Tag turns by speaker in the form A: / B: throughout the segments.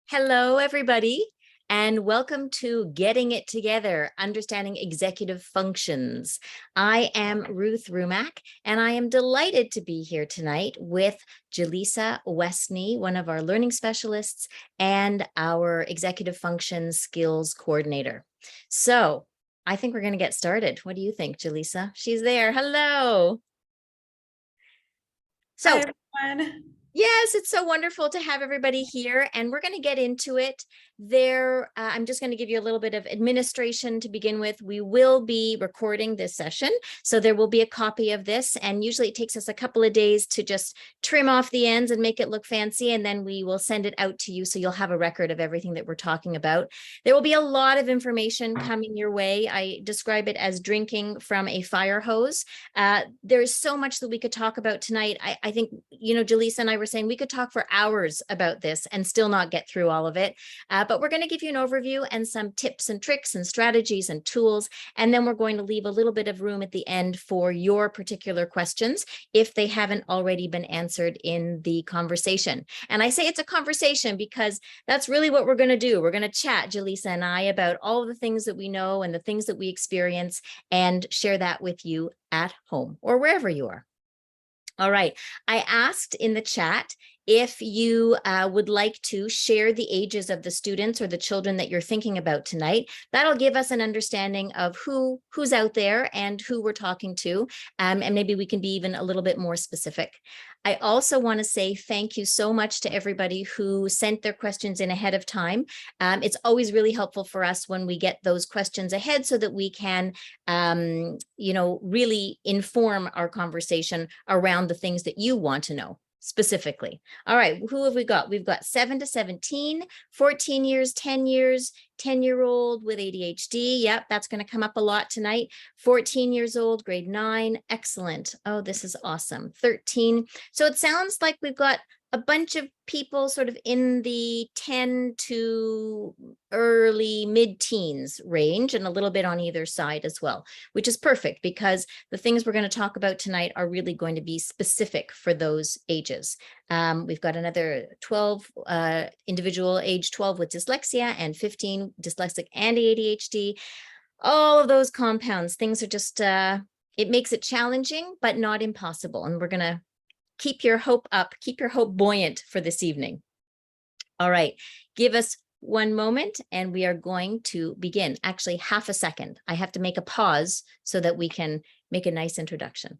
A: Hello, everybody, and welcome to Getting It Together, Understanding Executive Functions. I am Ruth Rumack, and I am delighted to be here tonight with Jaleesa Westney, one of our learning specialists and our Executive Functions Skills Coordinator. So I think we're going to get started. What do you think, Jaleesa? She's there. Hello.
B: Hi, everyone.
A: Yes, it's so wonderful to have everybody here, and we're going to get into it. I'm just going to give you a little bit of administration to begin with. We will be recording this session, so there will be a copy of this, and usually it takes us a couple of days to just trim off the ends and make it look fancy, and then we will send it out to you so you'll have a record of everything that we're talking about. There will be a lot of information coming your way. I describe it as drinking from a fire hose. There's so much that we could talk about tonight. I think, Jaleesa and I were saying we could talk for hours about this and still not get through all of it. But we're going to give you an overview and some tips and tricks and strategies and tools. And then we're going to leave a little bit of room at the end for your particular questions if they haven't already been answered in the conversation. And I say it's a conversation because that's really what we're going to do. We're going to chat, Jaleesa and I, about all of the things that we know and the things that we experience and share that with you at home or wherever you are. All right. I asked in the chat if you would like to share the ages of the students or the children that you're thinking about tonight. That'll give us an understanding of who's out there and who we're talking to. And maybe we can be even a little bit more specific. I also want to say thank you so much to everybody who sent their questions in ahead of time. It's always really helpful for us when we get those questions ahead so that we can, really inform our conversation around the things that you want to know specifically. All right, who have we got? We've got 7 to 17, 14 years, 10 years, 10-year-old with ADHD. Yep, that's going to come up a lot tonight. 14 years old, grade 9. Excellent. Oh, this is awesome. 13. So it sounds like we've got a bunch of people sort of in the 10 to early mid-teens range and a little bit on either side as well, which is perfect because the things we're going to talk about tonight are really going to be specific for those ages. We've got another 12 individual age 12 with dyslexia and 15 dyslexic and ADHD. All of those compounds, things are just, it makes it challenging, but not impossible. And we're going to keep your hope up, keep your hope buoyant for this evening. All right, give us one moment and we are going to begin. Actually, half a second. I have to make a pause so that we can make a nice introduction.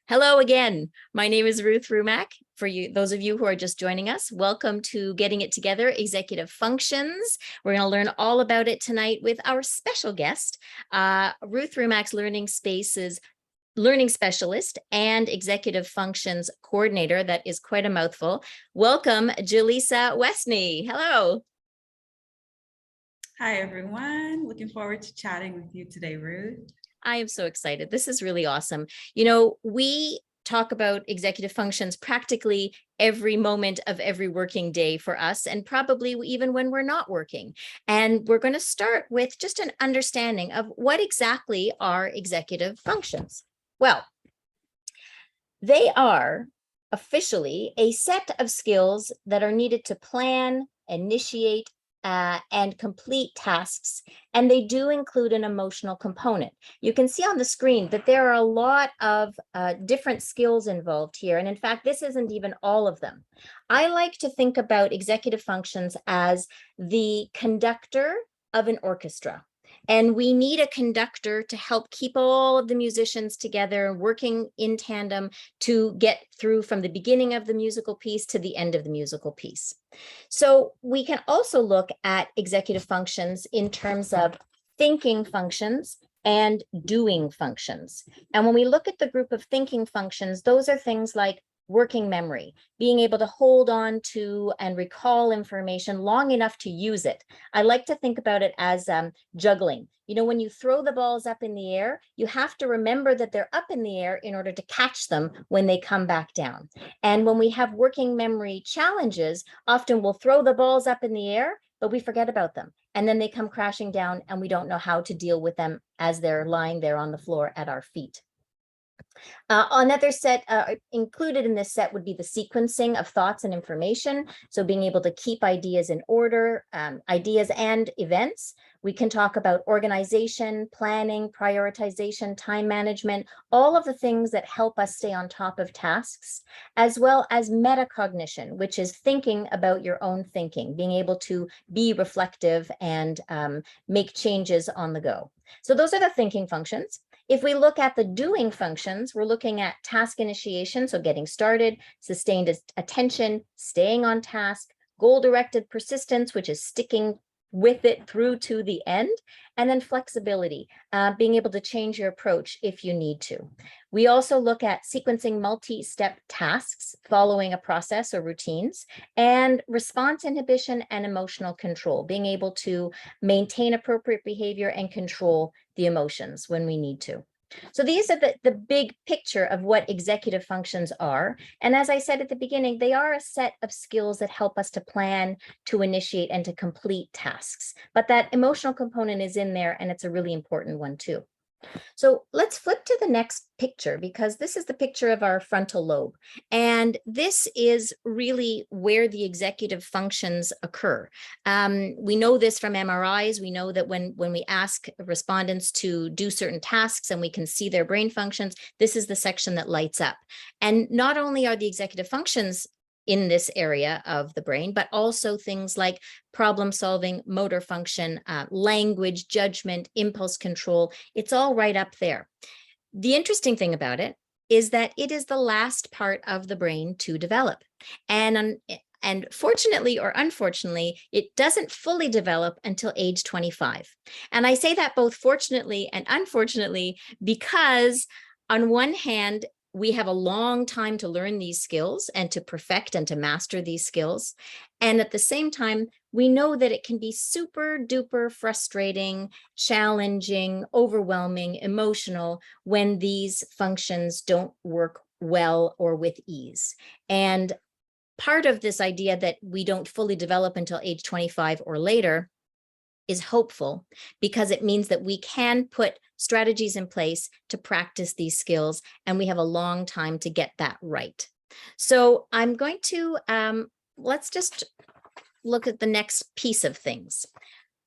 A: Hello again. My name is Ruth Rumack. For you, those of you who are just joining us, welcome to Getting It Together, Executive Functions. We're going to learn all about it tonight with our special guest, Ruth Rumack's Learning Spaces Learning Specialist and Executive Functions Coordinator. That is quite a mouthful. Welcome, Jaleesa Westney. Hello.
B: Hi, everyone. Looking forward to chatting with you today, Ruth.
A: I am so excited. This is really awesome. We talk about executive functions practically every moment of every working day for us, and probably even when we're not working. And we're going to start with just an understanding of what exactly are executive functions. Well, they are officially a set of skills that are needed to plan, initiate, and complete tasks, and they do include an emotional component. You can see on the screen that there are a lot of different skills involved here, and in fact, this isn't even all of them. I like to think about executive functions as the conductor of an orchestra. And we need a conductor to help keep all of the musicians together, working in tandem to get through from the beginning of the musical piece to the end of the musical piece. So we can also look at executive functions in terms of thinking functions and doing functions. And when we look at the group of thinking functions, those are things like working memory, being able to hold on to and recall information long enough to use it. I like to think about it as juggling. When you throw the balls up in the air, you have to remember that they're up in the air in order to catch them when they come back down. And when we have working memory challenges, often we'll throw the balls up in the air, but we forget about them. And then they come crashing down and we don't know how to deal with them as they're lying there on the floor at our feet. Another set included in this set would be the sequencing of thoughts and information. So being able to keep ideas in order, ideas and events. We can talk about organization, planning, prioritization, time management, all of the things that help us stay on top of tasks, as well as metacognition, which is thinking about your own thinking, being able to be reflective and make changes on the go. So those are the thinking functions. If we look at the doing functions, we're looking at task initiation, so getting started, sustained attention, staying on task, goal-directed persistence, which is sticking with it through to the end, and then flexibility, being able to change your approach if you need to. We also look at sequencing multi-step tasks, following a process or routines, and response inhibition and emotional control, being able to maintain appropriate behavior and control the emotions when we need to. So these are the big picture of what executive functions are. And as I said at the beginning, they are a set of skills that help us to plan, to initiate, and to complete tasks. But that emotional component is in there, and it's a really important one too. So let's flip to the next picture, because this is the picture of our frontal lobe. And this is really where the executive functions occur. We know this from MRIs. We know that when we ask respondents to do certain tasks and we can see their brain functions, this is the section that lights up. And not only are the executive functions in this area of the brain, but also things like problem solving, motor function, language, judgment, impulse control. It's all right up there. The interesting thing about it is that it is the last part of the brain to develop. And fortunately or unfortunately, it doesn't fully develop until age 25. And I say that both fortunately and unfortunately, because on one hand, we have a long time to learn these skills and to perfect and to master these skills. And at the same time, we know that it can be super duper frustrating, challenging, overwhelming, emotional when these functions don't work well or with ease. And part of this idea that we don't fully develop until age 25 or later is hopeful, because it means that we can put strategies in place to practice these skills, and we have a long time to get that right. So I'm going to, let's just look at the next piece of things.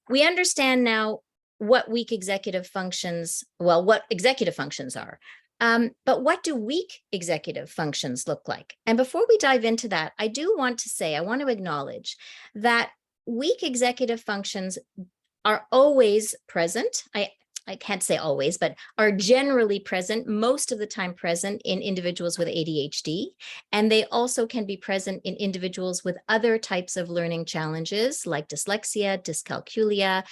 A: We understand now what weak executive functions, well, what executive functions are. But what do weak executive functions look like? And before we dive into that, I do want to say, I want to acknowledge that weak executive functions are always present. I can't say always, but are generally present, most of the time present in individuals with ADHD. And they also can be present in individuals with other types of learning challenges like dyslexia, dyscalculia,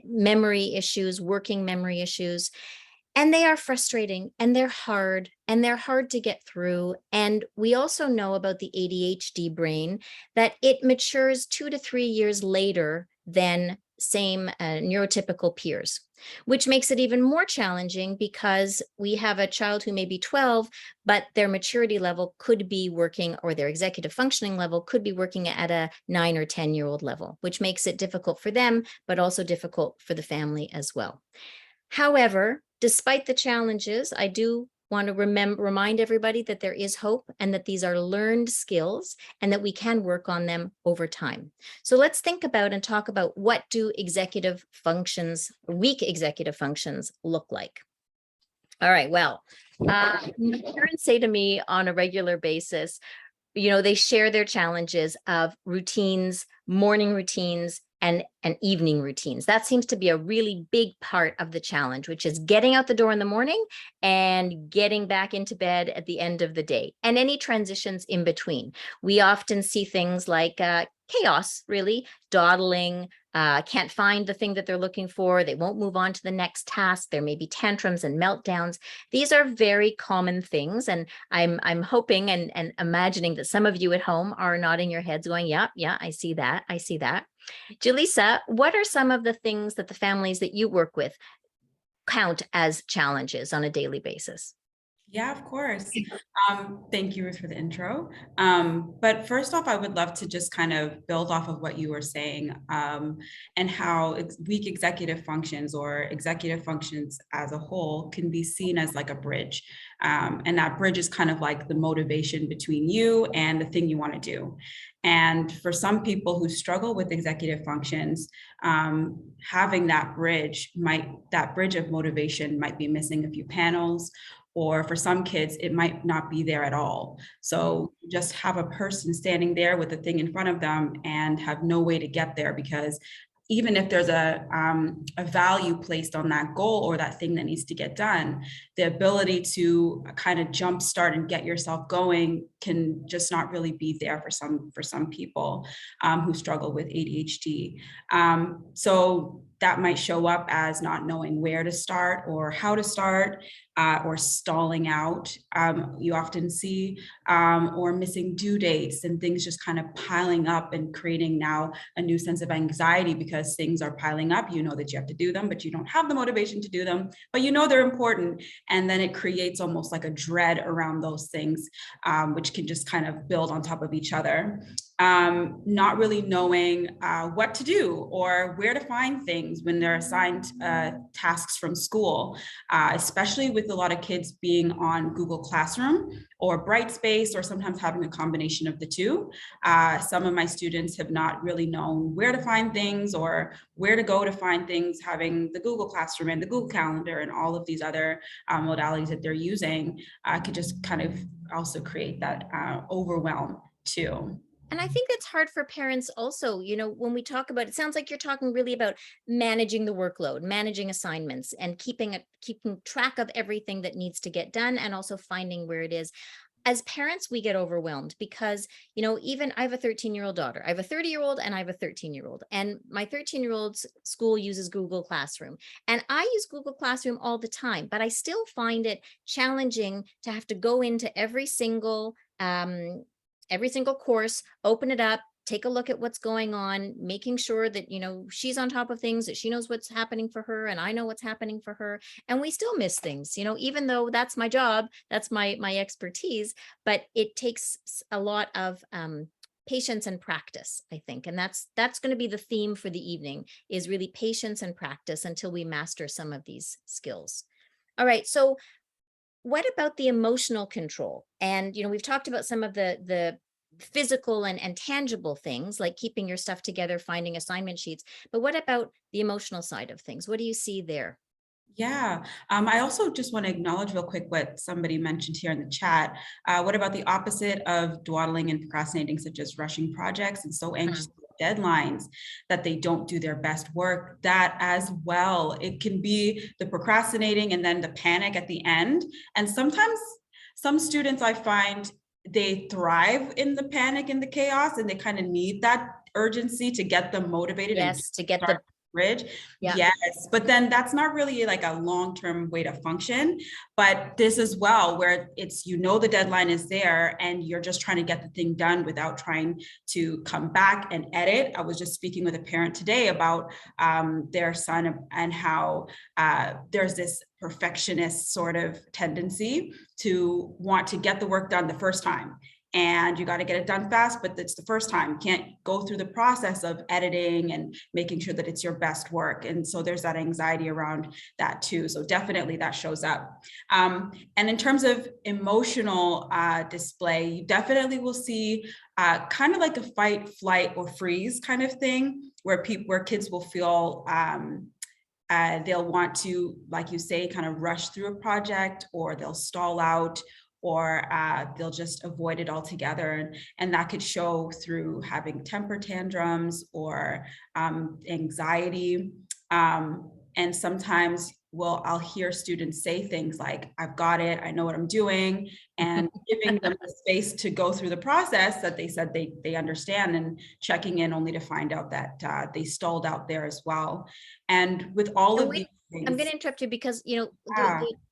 A: memory issues, working memory issues. And they are frustrating, and they're hard to get through. And we also know about the ADHD brain that it matures 2 to 3 years later than same neurotypical peers, which makes it even more challenging because we have a child who may be 12, but their maturity level could be working, or their executive functioning level could be working at a 9 or 10-year-old level, which makes it difficult for them, but also difficult for the family as well. However, despite the challenges, I do want to remind everybody that there is hope, and that these are learned skills, and that we can work on them over time. So let's think about and talk about, what do executive functions, weak executive functions, look like? All right, well, my parents say to me on a regular basis, they share their challenges of routines, morning routines, and evening routines. That seems to be a really big part of the challenge, which is getting out the door in the morning and getting back into bed at the end of the day, and any transitions in between. We often see things like chaos, really, dawdling, can't find the thing that they're looking for. They won't move on to the next task. There may be tantrums and meltdowns. These are very common things. And I'm hoping and imagining that some of you at home are nodding your heads going, yeah, I see that. I see that. Jaleesa, what are some of the things that the families that you work with count as challenges on a daily basis?
B: Yeah, of course. Thank you, Ruth, for the intro. But first off, I would love to just kind of build off of what you were saying, and how weak executive functions or executive functions as a whole can be seen as like a bridge. And that bridge is kind of like the motivation between you and the thing you want to do. And for some people who struggle with executive functions, having that bridge of motivation might be missing a few panels, or for some kids, it might not be there at all. So just have a person standing there with a thing in front of them and have no way to get there, because even if there's a value placed on that goal or that thing that needs to get done, the ability to kind of jumpstart and get yourself going can just not really be there for some people who struggle with ADHD. So that might show up as not knowing where to start or how to start, or stalling out, you often see, or missing due dates and things just kind of piling up and creating now a new sense of anxiety because things are piling up. You know that you have to do them, but you don't have the motivation to do them, but you know they're important. And then it creates almost like a dread around those things, which can just kind of build on top of each other. Not really knowing what to do or where to find things when they're assigned tasks from school, especially with a lot of kids being on Google Classroom or Brightspace, or sometimes having a combination of the two. Some of my students have not really known where to find things or where to go to find things, having the Google Classroom and the Google Calendar and all of these other modalities that they're using could just kind of also create that overwhelm too.
A: And I think it's hard for parents also, when we talk about, it sounds like you're talking really about managing the workload, managing assignments, and keeping track of everything that needs to get done, and also finding where it is. As parents, we get overwhelmed because, even I have a 13-year-old daughter, I have a 30-year-old, and I have a 13-year-old, and my 13-year-old's school uses Google Classroom, and I use Google Classroom all the time, but I still find it challenging to have to go into every single course, open it up, take a look at what's going on, making sure that, she's on top of things, that she knows what's happening for her, and I know what's happening for her. And we still miss things, even though that's my job, that's my expertise, but it takes a lot of patience and practice, I think. And that's going to be the theme for the evening, is really patience and practice until we master some of these skills. All right. So what about the emotional control? And, we've talked about some of the physical and tangible things like keeping your stuff together, finding assignment sheets. But what about the emotional side of things? What do you see there?
B: Yeah, I also just want to acknowledge real quick what somebody mentioned here in the chat. What about the opposite of dawdling and procrastinating, such as rushing projects and so anxious about deadlines that they don't do their best work? That as well, it can be the procrastinating and then the panic at the end. And sometimes some students, I find, they thrive in the panic and the chaos, and they kind of need that urgency to get them motivated and
A: Yes, to get
B: start
A: the,
B: the bridge.
A: yeah.
B: Yes, but then that's not really like a long-term way to function. But this as well, where it's, the deadline is there and you're just trying to get the thing done without trying to come back and edit. I was just speaking with a parent today about their son and how there's this perfectionist sort of tendency to want to get the work done the first time. And you got to get it done fast, but it's the first time. You can't go through the process of editing and making sure that it's your best work. And so there's that anxiety around that too. So definitely that shows up. And in terms of emotional display, you definitely will see kind of like a fight, flight, or freeze kind of thing, where kids will feel they'll want to, like you say, kind of rush through a project, or they'll stall out, or they'll just avoid it altogether. And that could show through having temper tantrums or anxiety. And sometimes I'll hear students say things like, I've got it, I know what I'm doing, and giving them the space to go through the process that they said they understand, and checking in only to find out that they stalled out there as well. And with all
A: And
B: of
A: wait,
B: these
A: I'm
B: things,
A: going to interrupt you because,
B: yeah,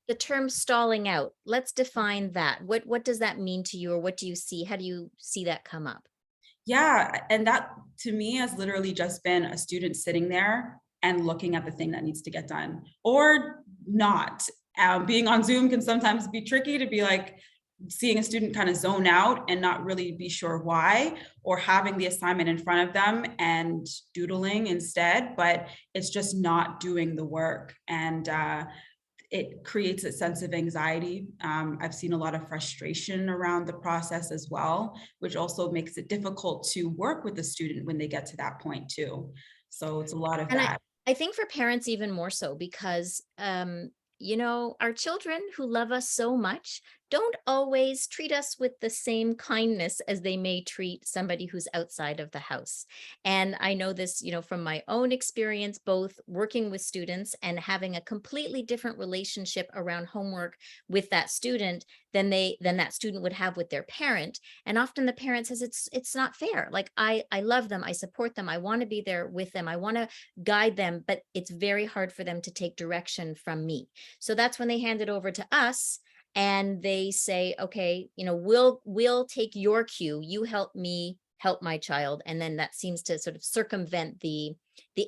A: the term stalling out, let's define that. What does that mean to you, or what do you see? How do you see that come up?
B: yeah, and that to me has literally just been a student sitting there and looking at the thing that needs to get done, or not. Being on Zoom can sometimes be tricky to be like, seeing a student kind of zone out and not really be sure why, or having the assignment in front of them and doodling instead, but it's just not doing the work. And it creates a sense of anxiety. I've seen a lot of frustration around the process as well, which also makes it difficult to work with the student when they get to that point too. So it's a lot of
A: And
B: that.
A: I think for parents even more so because, our children who love us so much don't always treat us with the same kindness as they may treat somebody who's outside of the house. And I know this, from my own experience, both working with students and having a completely different relationship around homework with that student than that student would have with their parent. And often the parent says it's not fair. Like I love them, I support them, I want to be there with them, I want to guide them, but it's very hard for them to take direction from me. So that's when they hand it over to us and they say, okay, we'll take your cue. You help me help my child. And then that seems to sort of circumvent the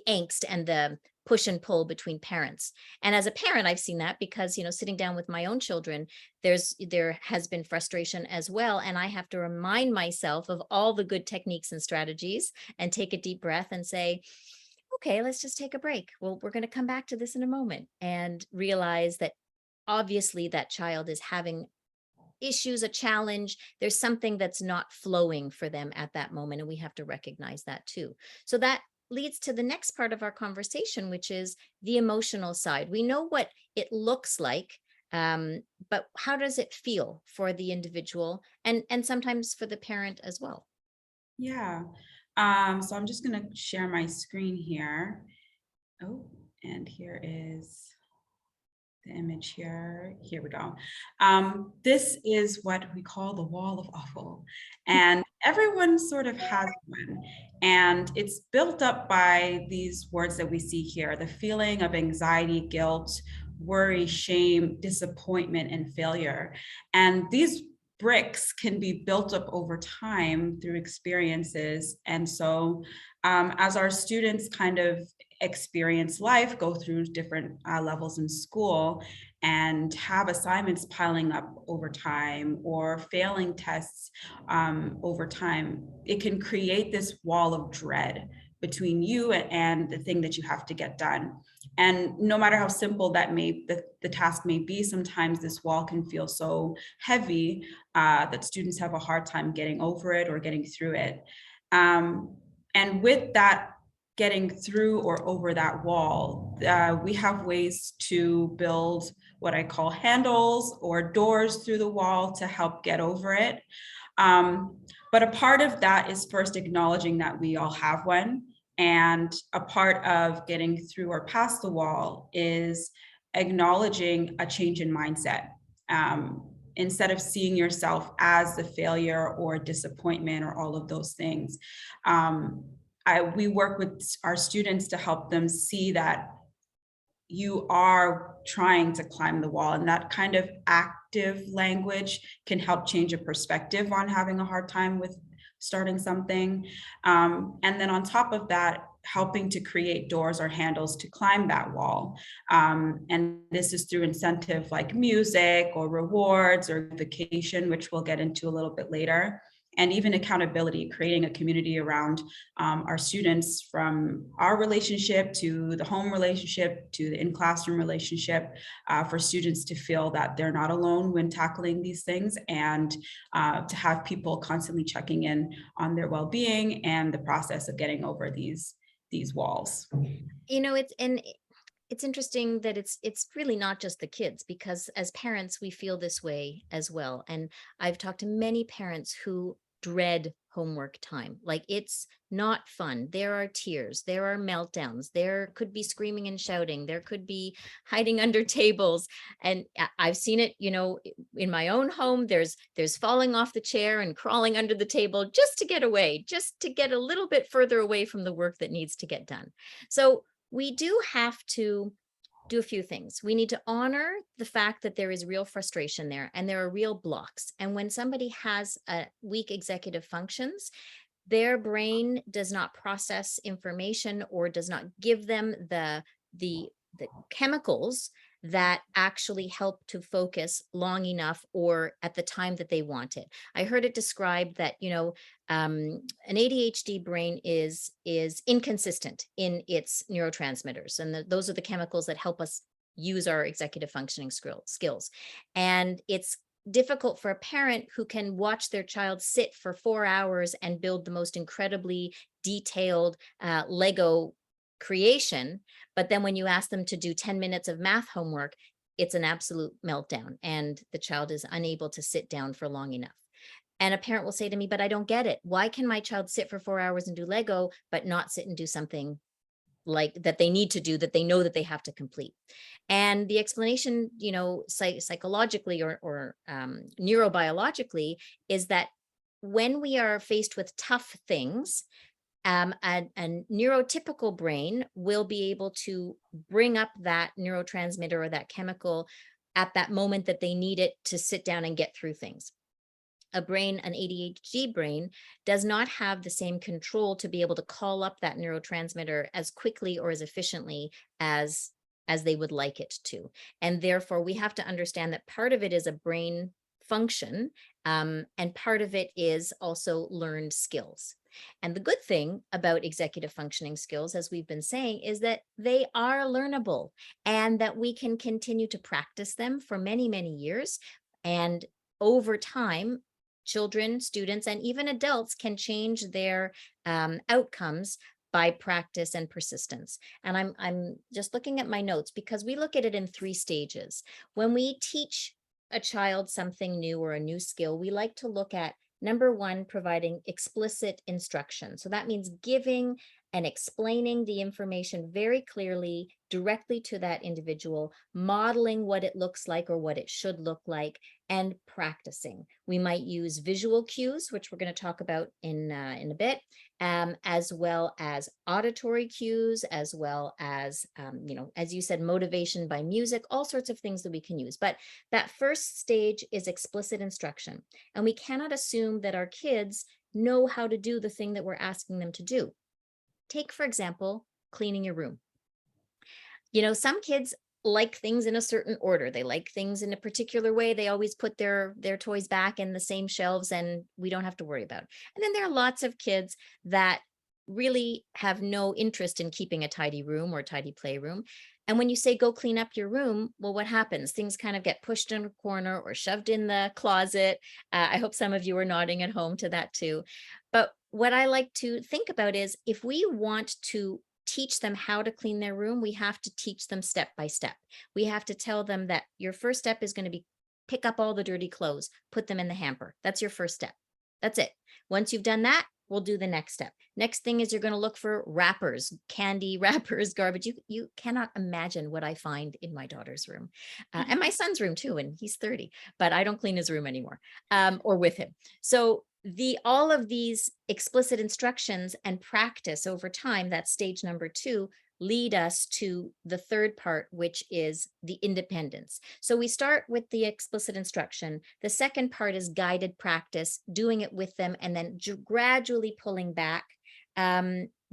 A: angst and the push and pull between parents. And as a parent, I've seen that because, sitting down with my own children, there has been frustration as well. And I have to remind myself of all the good techniques and strategies and take a deep breath and say, okay, let's just take a break. Well, we're going to come back to this in a moment and realize that obviously that child is having issues, a challenge. There's something that's not flowing for them at that moment. And we have to recognize that too. So that leads to the next part of our conversation, which is the emotional side. We know what it looks like. But how does it feel for the individual and sometimes for the parent as well?
B: Yeah. So I'm just going to share my screen here. Oh, and here is the image here. Here we go. This is what we call the wall of awful. And everyone sort of has one. And it's built up by these words that we see here, the feeling of anxiety, guilt, worry, shame, disappointment, and failure. And these bricks can be built up over time through experiences. And so as our students kind of experience life, go through different levels in school, and have assignments piling up over time or failing tests over time, it can create this wall of dread between you and the thing that you have to get done. And no matter how simple the task may be, sometimes this wall can feel so heavy that students have a hard time getting over it or getting through it. And with that, getting through or over that wall, we have ways to build what I call handles or doors through the wall to help get over it. But a part of that is first acknowledging that we all have one. And a part of getting through or past the wall is acknowledging a change in mindset. Instead of seeing yourself as the failure or disappointment or all of those things. We work with our students to help them see that you are trying to climb the wall, and that kind of active language can help change a perspective on having a hard time with starting something. And then on top of that, helping to create doors or handles to climb that wall. And this is through incentive like music or rewards or vacation, which we'll get into a little bit later. And even accountability, creating a community around our students, from our relationship to the home relationship to the in-classroom relationship, for students to feel that they're not alone when tackling these things, and to have people constantly checking in on their well-being and the process of getting over these walls.
A: It's interesting that it's really not just the kids, because as parents we feel this way as well. And I've talked to many parents who dread homework time. Like, it's not fun. There are tears, there are meltdowns, there could be screaming and shouting, there could be hiding under tables. And I've seen it, in my own home. There's falling off the chair and crawling under the table just to get away, just to get a little bit further away from the work that needs to get done. So we do have to do a few things. We need to honor the fact that there is real frustration there and there are real blocks. And when somebody has a weak executive functions, their brain does not process information or does not give them the chemicals that actually help to focus long enough or at the time that they want it. I heard it described that, an ADHD brain is inconsistent in its neurotransmitters, and those are the chemicals that help us use our executive functioning skills. And it's difficult for a parent who can watch their child sit for 4 hours and build the most incredibly detailed Lego creation. But then when you ask them to do 10 minutes of math homework, it's an absolute meltdown, and the child is unable to sit down for long enough. And a parent will say to me, but I don't get it. Why can my child sit for 4 hours and do Lego, but not sit and do something like that they need to do, that they know that they have to complete? And the explanation, psychologically or neurobiologically, is that when we are faced with tough things, a neurotypical brain will be able to bring up that neurotransmitter or that chemical at that moment that they need it to sit down and get through things. An ADHD brain, does not have the same control to be able to call up that neurotransmitter as quickly or as efficiently as they would like it to. And therefore, we have to understand that part of it is a brain function, and part of it is also learned skills. And the good thing about executive functioning skills, as we've been saying, is that they are learnable and that we can continue to practice them for many, many years. And over time, children, students, and even adults can change their outcomes by practice and persistence. And I'm just looking at my notes because we look at it in 3 stages. When we teach a child something new or a new skill, we like to look at number one, providing explicit instruction. So that means giving and explaining the information very clearly, directly to that individual, modeling what it looks like or what it should look like, and practicing. We might use visual cues, which we're going to talk about in a bit, as well as auditory cues, as well as, as you said, motivation by music, all sorts of things that we can use. But that first stage is explicit instruction. And we cannot assume that our kids know how to do the thing that we're asking them to do. Take, for example, cleaning your room. Some kids like things in a certain order. They like things in a particular way. They always put their toys back in the same shelves and we don't have to worry about it. And then there are lots of kids that really have no interest in keeping a tidy room or tidy playroom. And when you say go clean up your room, well, what happens? Things kind of get pushed in a corner or shoved in the closet. I hope some of you are nodding at home to that too. But what I like to think about is, if we want to teach them how to clean their room, we have to teach them step by step. We have to tell them that your first step is going to be pick up all the dirty clothes, put them in the hamper. That's your first step. That's it. Once you've done that, we'll do the next step. Next thing is you're going to look for wrappers, candy wrappers, garbage. You cannot imagine what I find in my daughter's room, and my son's room too, and he's 30, but I don't clean his room anymore, or with him. So all of these explicit instructions and practice over time, that's stage number 2, lead us to the third part, which is the independence. So we start with the explicit instruction. The second part is guided practice, doing it with them, and then gradually pulling back,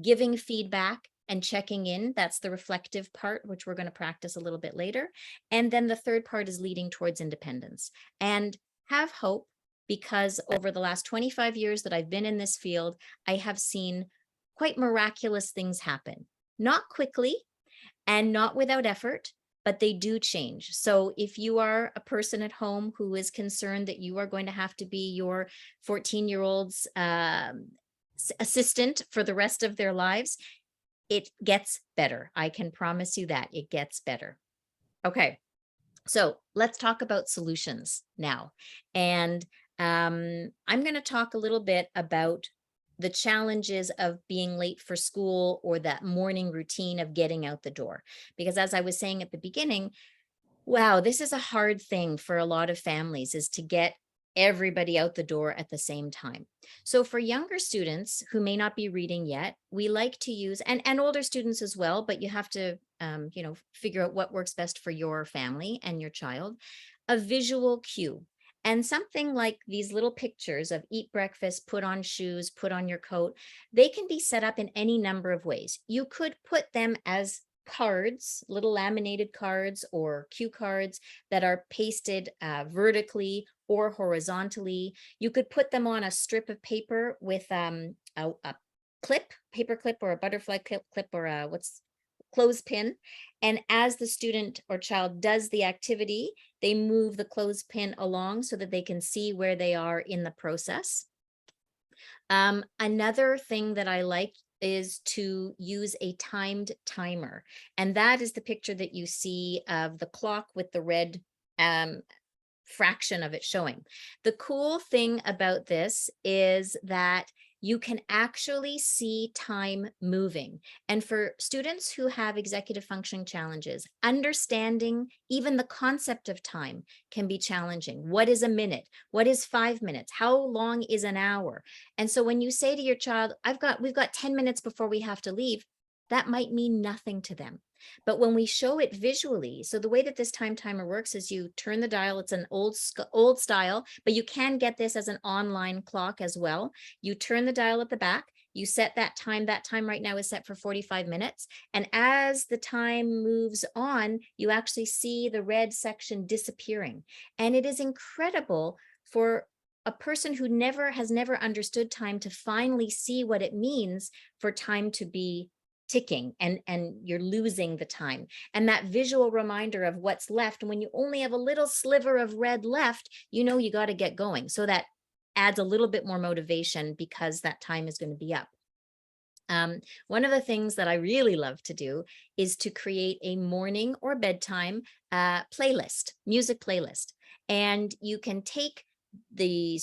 A: giving feedback and checking in. That's the reflective part, which we're going to practice a little bit later. And then the third part is leading towards independence. And have hope, because over the last 25 years that I've been in this field, I have seen quite miraculous things happen. Not quickly and not without effort, but they do change. So if you are a person at home who is concerned that you are going to have to be your 14-year-old's assistant for the rest of their lives, it gets better. I can promise you that it gets better. Okay, so let's talk about solutions now. And I'm going to talk a little bit about the challenges of being late for school or that morning routine of getting out the door. Because as I was saying at the beginning, wow, this is a hard thing for a lot of families, is to get everybody out the door at the same time. So for younger students who may not be reading yet, we like to use, and older students as well, but you have to, figure out what works best for your family and your child, a visual cue. And something like these little pictures of eat breakfast, put on shoes, put on your coat, they can be set up in any number of ways. You could put them as cards, little laminated cards or cue cards that are pasted vertically or horizontally. You could put them on a strip of paper with a clip, paper clip, or a butterfly clip, or a clothespin. And as the student or child does the activity, they move the clothespin along so that they can see where they are in the process. Another thing that I like is to use a timed timer. And that is the picture that you see of the clock with the red fraction of it showing. The cool thing about this is that you can actually see time moving. And for students who have executive functioning challenges, understanding even the concept of time can be challenging. What is a minute? What is 5 minutes? How long is an hour? And so when you say to your child, we've got 10 minutes before we have to leave, that might mean nothing to them. But when we show it visually, so the way that this time timer works is you turn the dial. It's an old style, but you can get this as an online clock as well. You turn the dial at the back, you set that time. That time right now is set for 45 minutes. And as the time moves on, you actually see the red section disappearing. And it is incredible for a person who has never understood time to finally see what it means for time to be ticking, and you're losing the time, and that visual reminder of what's left. And when you only have a little sliver of red left, you know you got to get going. So that adds a little bit more motivation because that time is going to be up. One of the things that I really love to do is to create a morning or bedtime playlist, music playlist. And you can take the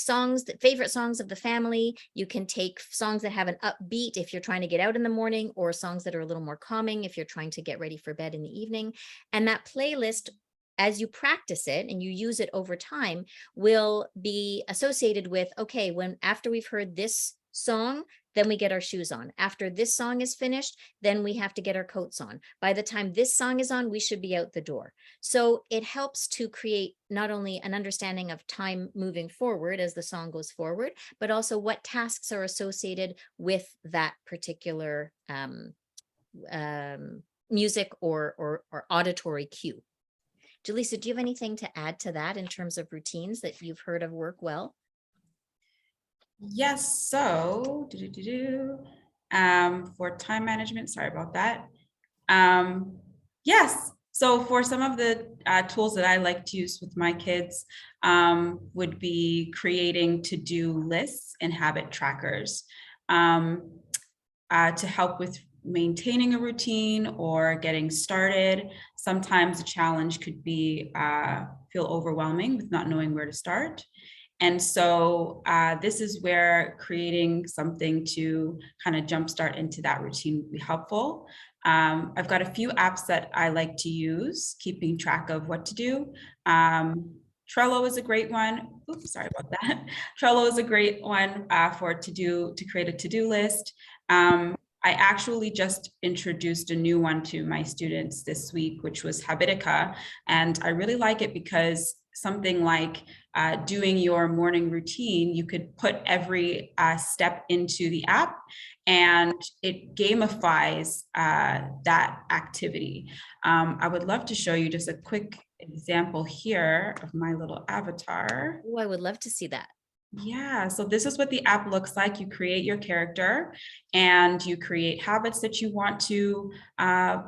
A: favorite songs of the family. You can take songs that have an upbeat if you're trying to get out in the morning, or songs that are a little more calming if you're trying to get ready for bed in the evening. And that playlist, as you practice it and you use it over time, will be associated with, okay, after we've heard this song, then we get our shoes on. After this song is finished, then we have to get our coats on. By the time this song is on, we should be out the door. So it helps to create not only an understanding of time moving forward as the song goes forward, but also what tasks are associated with that particular music or auditory cue. Jaleesa, do you have anything to add to that in terms of routines that you've heard of work well?
B: Yes, so for time management, sorry about that. Yes, so for some of the tools that I like to use with my kids would be creating to-do lists and habit trackers to help with maintaining a routine or getting started. Sometimes a challenge could be feel overwhelming with not knowing where to start. And so this is where creating something to kind of jumpstart into that routine would be helpful. I've got a few apps that I like to use, keeping track of what to do. Trello is a great one. Oops, sorry about that. Trello is a great one to create a to-do list. I actually just introduced a new one to my students this week, which was Habitica. And I really like it because something like doing your morning routine, you could put every step into the app and it gamifies that activity. I would love to show you just a quick example here of my little avatar.
A: Oh, I would love to see that.
B: Yeah, so this is what the app looks like. You create your character and you create habits that you want to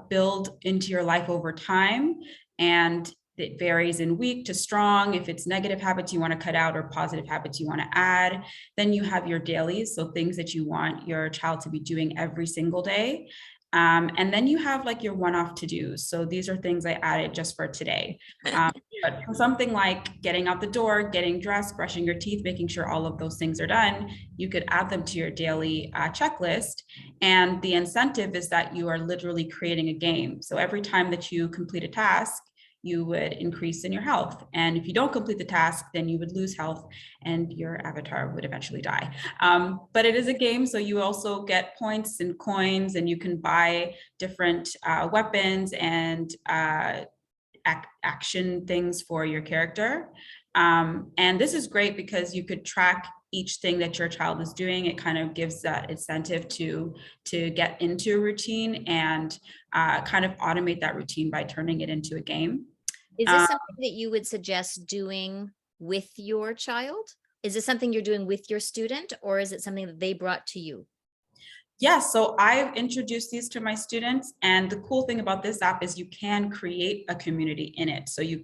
B: build into your life over time. And it varies in weak to strong. If it's negative habits you want to cut out or positive habits you want to add, then you have your dailies, so things that you want your child to be doing every single day. And then you have like your one-off to-dos. So these are things I added just for today. But for something like getting out the door, getting dressed, brushing your teeth, making sure all of those things are done, you could add them to your daily checklist. And the incentive is that you are literally creating a game. So every time that you complete a task, you would increase in your health. And if you don't complete the task, then you would lose health and your avatar would eventually die. But it is a game, so you also get points and coins, and you can buy different weapons and action things for your character. And this is great because you could track each thing that your child is doing, it kind of gives that incentive to get into a routine and kind of automate that routine by turning it into a game.
A: Is
B: Uh,
A: this something that you would suggest doing with your child? Is this something you're doing with your student, or is it something that they brought to you?
B: Yeah, so I've introduced these to my students, and the cool thing about this app is you can create a community in it. So you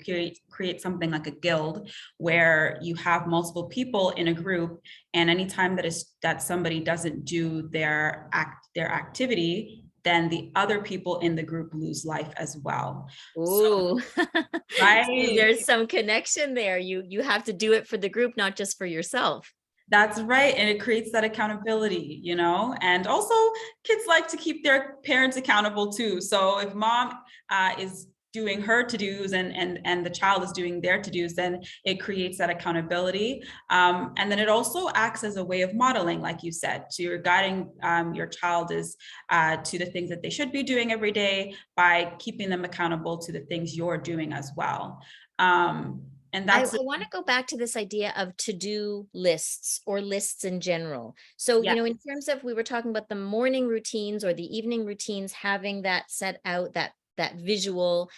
B: create something like a guild where you have multiple people in a group, and anytime that somebody doesn't do their activity, then the other people in the group lose life as well. So,
A: Ooh, see,
B: right.
A: there's some connection there. You have to do it for the group, not just for yourself.
B: That's right. And it creates that accountability, and also kids like to keep their parents accountable too. So if mom is doing her to-dos and the child is doing their to-dos, then it creates that accountability. And then it also acts as a way of modeling, like you said. So you're guiding your child to the things that they should be doing every day by keeping them accountable to the things you're doing as well. And
A: I
B: that's,
A: want to go back to this idea of to-do lists or lists in general. So,
B: yeah.
A: in terms of, we were talking about the morning routines or the evening routines, having that set out, that visual,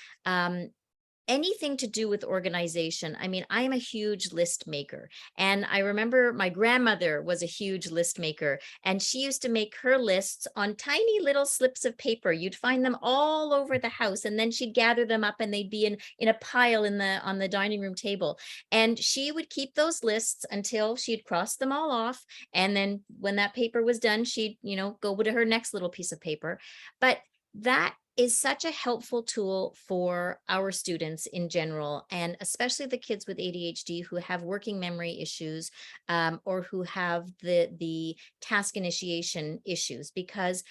A: anything to do with organization. I mean, I am a huge list maker. And I remember my grandmother was a huge list maker, and she used to make her lists on tiny little slips of paper. You'd find them all over the house, and then she'd gather them up and they'd be in a pile on the dining room table. And she would keep those lists until she'd crossed them all off. And then when that paper was done, she'd, go to her next little piece of paper. But that is such a helpful tool for our students in general, and especially the kids with ADHD who have working memory issues, or who have the task initiation issues, because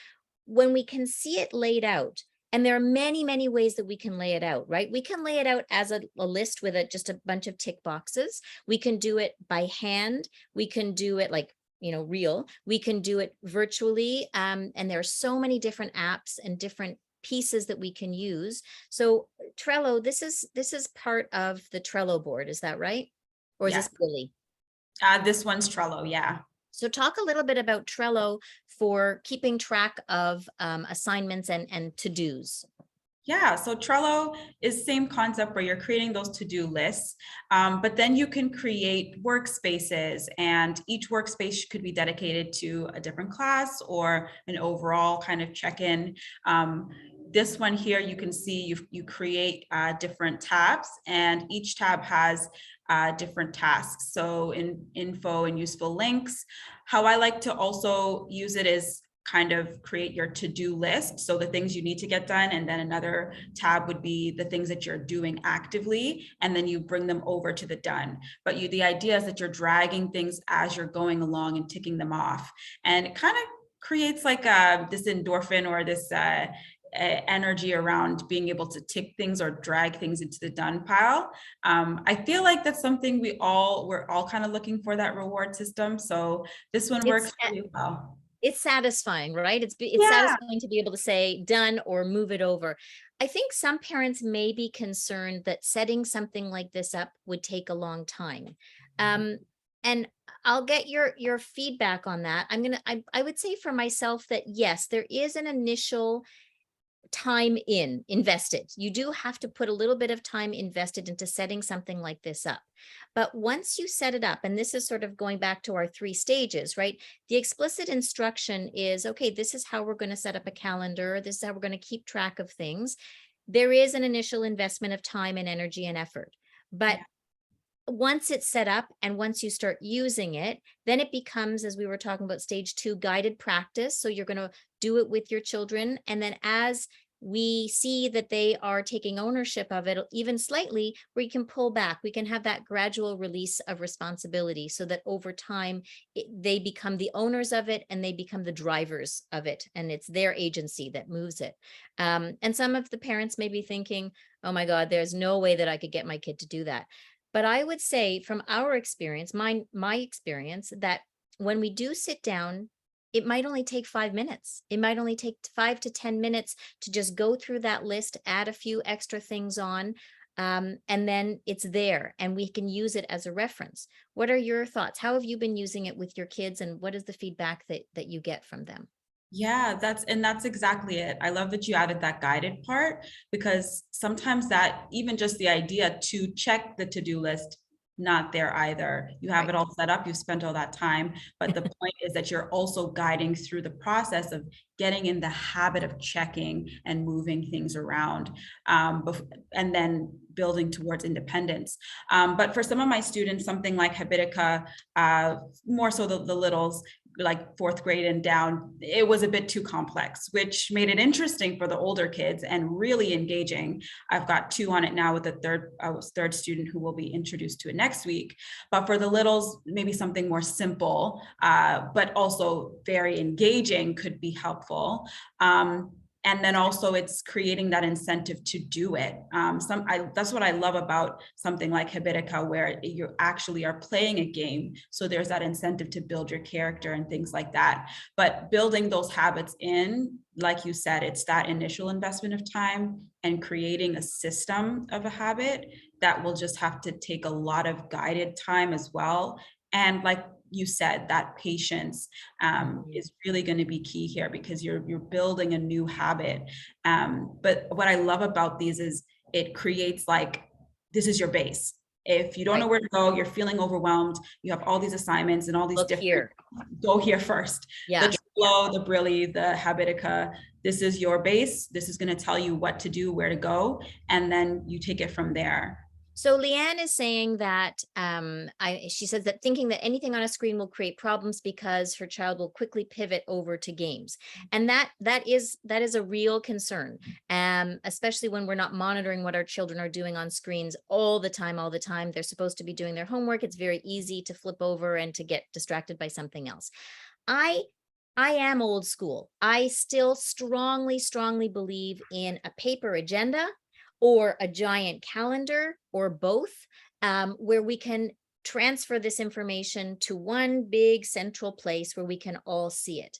A: when we can see it laid out, and there are many, many ways that we can lay it out, right? We can lay it out as a list with just a bunch of tick boxes. We can do it by hand. We can do it like, real. We can do it virtually. And there are so many different apps and different pieces that we can use. So Trello, this is part of the Trello board, is that right? Or is
B: Yeah.
A: this Billy?
B: This one's Trello. Yeah.
A: So talk a little bit about Trello for keeping track of assignments and to-dos.
B: Yeah, so Trello is same concept where you're creating those to-do lists, but then you can create workspaces, and each workspace could be dedicated to a different class or an overall kind of check-in. This one here, you can see you create different tabs, and each tab has different tasks. So in info and useful links, how I like to also use it is kind of create your to-do list. So the things you need to get done. And then another tab would be the things that you're doing actively. And then you bring them over to the done. But the idea is that you're dragging things as you're going along and ticking them off. And it kind of creates like this endorphin or this energy around being able to tick things or drag things into the done pile. I feel like that's something we're all kind of looking for, that reward system. So this one
A: It's
B: works really well.
A: it's satisfying, right? It's
B: Yeah.
A: satisfying to be able to say done or move it over. I think some parents may be concerned that setting something like this up would take a long time. Um, and I'll get your feedback on that. I would say for myself that yes, there is an initial time invested. You do have to put a little bit of time invested into setting something like this up. But once you set it up, and this is sort of going back to our 3 stages, right? The explicit instruction is, okay, this is how we're going to set up a calendar. This is how we're going to keep track of things. There is an initial investment of time and energy and effort. But
B: Yeah.
A: once it's set up and once you start using it, then it becomes, as we were talking about, stage 2, guided practice. So you're going to do it with your children. And then as we see that they are taking ownership of it, even slightly, we can pull back. We can have that gradual release of responsibility so that over time, they become the owners of it and they become the drivers of it. And it's their agency that moves it. And some of the parents may be thinking, oh my God, there's no way that I could get my kid to do that. But I would say from our experience, my experience, that when we do sit down, it might only take 5 minutes. It might only take 5 to 10 minutes to just go through that list, add a few extra things on. And then it's there and we can use it as a reference. What are your thoughts? How have you been using it with your kids, and what is the feedback that you get from them?
B: Yeah, that's exactly it. I love that you added that guided part, because sometimes that, even just the idea to check the to-do list, not there either. You have
A: Right.
B: it all set up, you've spent all that time, but the point is that you're also guiding through the process of getting in the habit of checking and moving things around, and then building towards independence. But for some of my students, something like Habitica, more so the littles, like fourth grade and down, it was a bit too complex, which made it interesting for the older kids and really engaging. I've got 2 on it now with a third student who will be introduced to it next week. But for the littles, maybe something more simple, but also very engaging could be helpful. And then also it's creating that incentive to do it. That's what I love about something like Habitica, where you actually are playing a game. So there's that incentive to build your character and things like that. But building those habits in, like you said, it's that initial investment of time and creating a system of a habit that will just have to take a lot of guided time as well. And like you said, that patience
A: Mhm.
B: is really going to be key here, because you're building a new habit. But what I love about these is it creates, like, this is your base. If you don't know
A: Right.
B: where to go, you're feeling overwhelmed, you have all these assignments and all these
A: Look
B: different,
A: here.
B: go here first. The
A: Yeah.
B: Trello, the Brilli, the Habitica, this is your base. This is going to tell you what to do, where to go, and then you take it from there.
A: So Leanne is saying that she says that thinking that anything on a screen will create problems because her child will quickly pivot over to games, and that is a real concern, especially when we're not monitoring what our children are doing on screens all the time. All the time, they're supposed to be doing their homework. It's very easy to flip over and to get distracted by something else. I I am old school. I still strongly believe in a paper agenda or a giant calendar or both, where we can transfer this information to one big central place where we can all see it.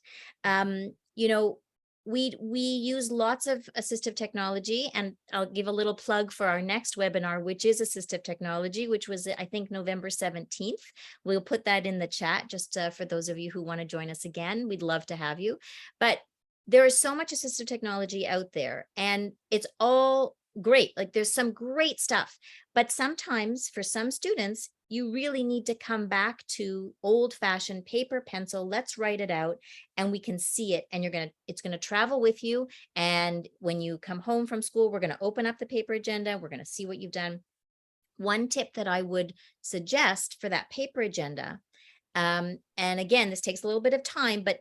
A: You know, we use lots of assistive technology, and I'll give a little plug for our next webinar, which is assistive technology, which was, I think, November 17th. We'll put that in the chat just for those of you who want to join us again. We'd love to have you. But there is so much assistive technology out there, and it's all great. Like, there's some great stuff, but sometimes for some students, you really need to come back to old-fashioned paper, pencil. Let's write it out and we can see it, and it's going to travel with you. And when you come home from school, we're going to open up the paper agenda. We're going to see what you've done. One tip that I would suggest for that paper agenda, and again, this takes a little bit of time, but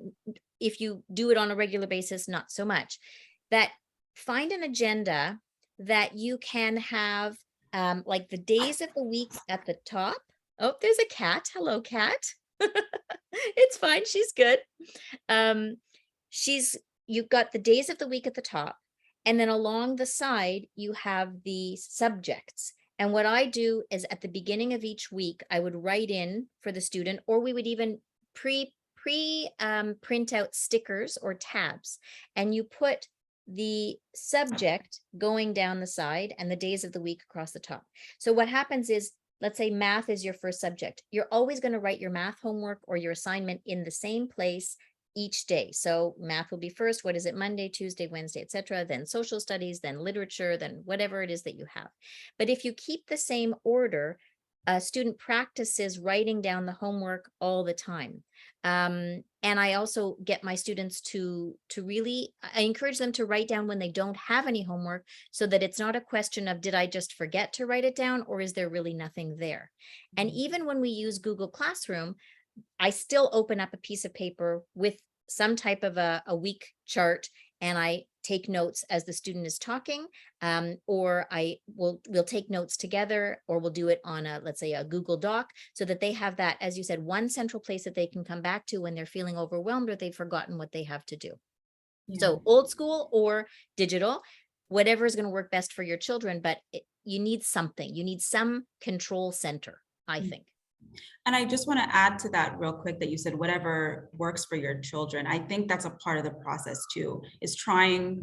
A: if you do it on a regular basis, not so much, that find an agenda that you can have, like the days of the week at the top. Oh, there's a cat. Hello, cat. It's fine. She's good. Um, she's You've got the days of the week at the top, and then along the side, you have the subjects. And what I do is at the beginning of each week, I would write in for the student, or we would even print out stickers or tabs, and you put the subject going down the side and the days of the week across the top. So what happens is, let's say math is your first subject. You're always going to write your math homework or your assignment in the same place each day. So math will be first. What is it? Monday, Tuesday, Wednesday, etc. Then social studies, then literature, then whatever it is that you have. But if you keep the same order, a student practices writing down the homework all the time. And I also get my students to really, I encourage them to write down when they don't have any homework, so that it's not a question of, did I just forget to write it down, or is there really nothing there? And even when we use Google Classroom, I still open up a piece of paper with some type of a week chart, and I take notes as the student is talking, or we'll take notes together, or we'll do it on let's say a Google Doc, so that they have that, as you said, one central place that they can come back to when they're feeling overwhelmed or they've forgotten what they have to do.
B: Yeah.
A: So old school or digital, whatever is going to work best for your children, but you need something. You need some control center, I think.
B: And I just want to add to that real quick that you said whatever works for your children. I think that's a part of the process too, is trying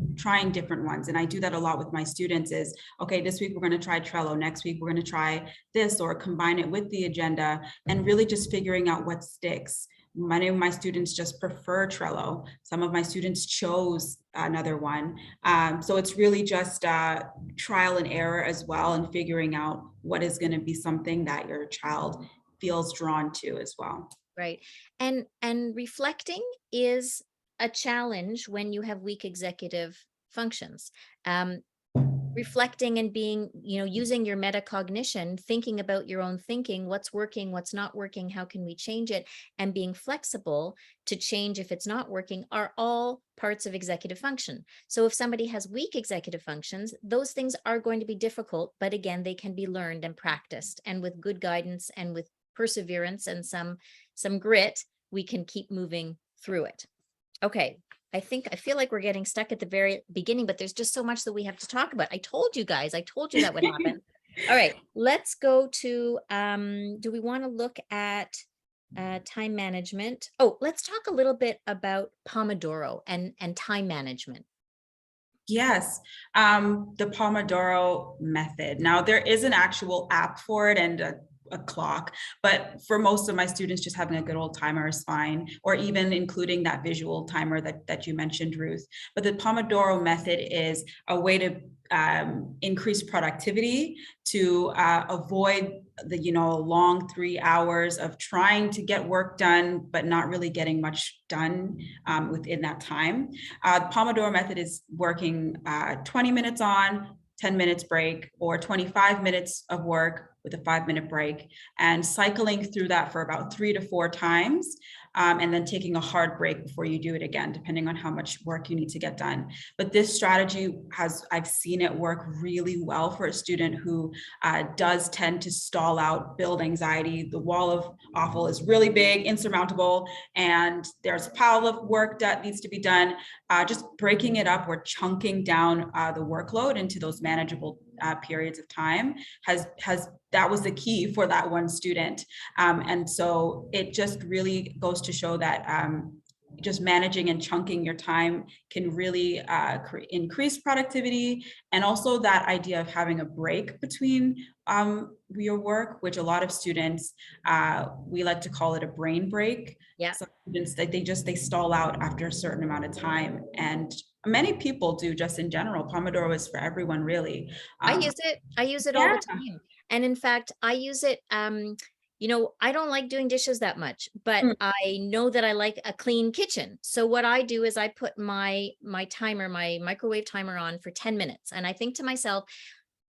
B: different ones. And I do that a lot with my students is, okay, this week we're going to try Trello. Next week we're going to try this or combine it with the agenda and really just figuring out what sticks. Many of my students just prefer Trello. Some of my students chose another one. So it's really just trial and error as well and figuring out what is going to be something that your child feels drawn to as well.
A: Right. And reflecting is a challenge when you have weak executive functions. Um, reflecting and being, using your metacognition, thinking about your own thinking, what's working, what's not working, how can we change it, and being flexible to change if it's not working are all parts of executive function. So if somebody has weak executive functions, those things are going to be difficult, but again, they can be learned and practiced, and with good guidance and with perseverance and some grit, we can keep moving through it. Okay, I feel like we're getting stuck at the very beginning, but there's just so much that we have to talk about. I told you guys, I told you that would happen. All right, let's go to, do we want to look at time management? Oh, let's talk a little bit about Pomodoro and time management.
B: Yes, the Pomodoro method. Now, there is an actual app for it and a clock, but for most of my students, just having a good old timer is fine, or even including that visual timer that you mentioned, Ruth. But the Pomodoro method is a way to increase productivity, to avoid the long 3 hours of trying to get work done but not really getting much done within that time. The Pomodoro method is working 20 minutes on, 10 minutes break, or 25 minutes of work with a 5-minute break, and cycling through that for about 3 to 4 times, and then taking a hard break before you do it again, depending on how much work you need to get done. But this strategy I've seen it work really well for a student who does tend to stall out, build anxiety. The wall of awful is really big, insurmountable, and there's a pile of work that needs to be done. Just breaking it up or chunking down the workload into those manageable periods of time that was the key for that one student. And so it just really goes to show that just managing and chunking your time can really increase productivity. And also that idea of having a break between your work, which a lot of students, we like to call it a brain break.
A: Yeah.
B: Some students, they stall out after a certain amount of time. And many people do, just in general. Pomodoro is for everyone, really.
A: I use it all
B: Yeah.
A: the time. And in fact, I use it, I don't like doing dishes that much, but
B: Mm.
A: I know that I like a clean kitchen. So what I do is I put my timer, my microwave timer on for 10 minutes. And I think to myself,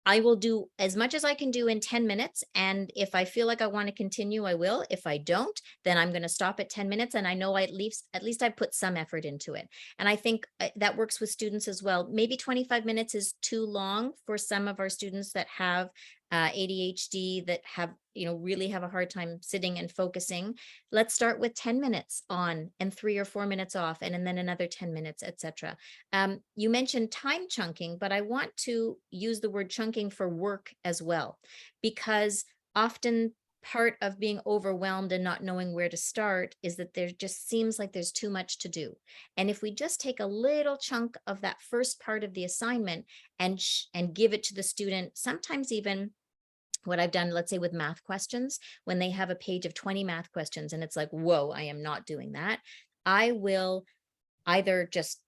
A: I will do as much as I can do in 10 minutes. And if I feel like I want to continue, I will. If I don't, then I'm going to stop at 10 minutes. And I know at least I put some effort into it. And I think that works with students as well. Maybe 25 minutes is too long for some of our students that have ADHD, that have, really have a hard time sitting and focusing. Let's start with 10 minutes on and 3 or 4 minutes off, and then another 10 minutes, etc. You mentioned time chunking, but I want to use the word chunking for work as well, because often part of being overwhelmed and not knowing where to start is that there just seems like there's too much to do. And if we just take a little chunk of that first part of the assignment and give it to the student, sometimes even what I've done, let's say with math questions, when they have a page of 20 math questions and it's like, whoa, I am not doing that. I will either just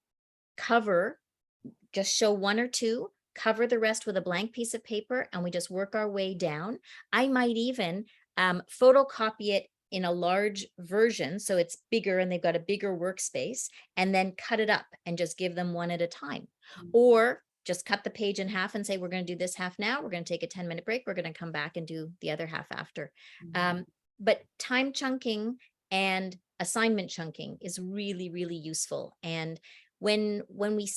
A: show 1 or 2, cover the rest with a blank piece of paper, and we just work our way down. I might even photocopy it in a large version, so it's bigger and they've got a bigger workspace, and then cut it up and just give them one at a time. Or just cut the page in half and say, we're going to do this half now, we're going to take a 10-minute break, we're going to come back and do the other half after. But time chunking and assignment chunking is really, really useful. And when we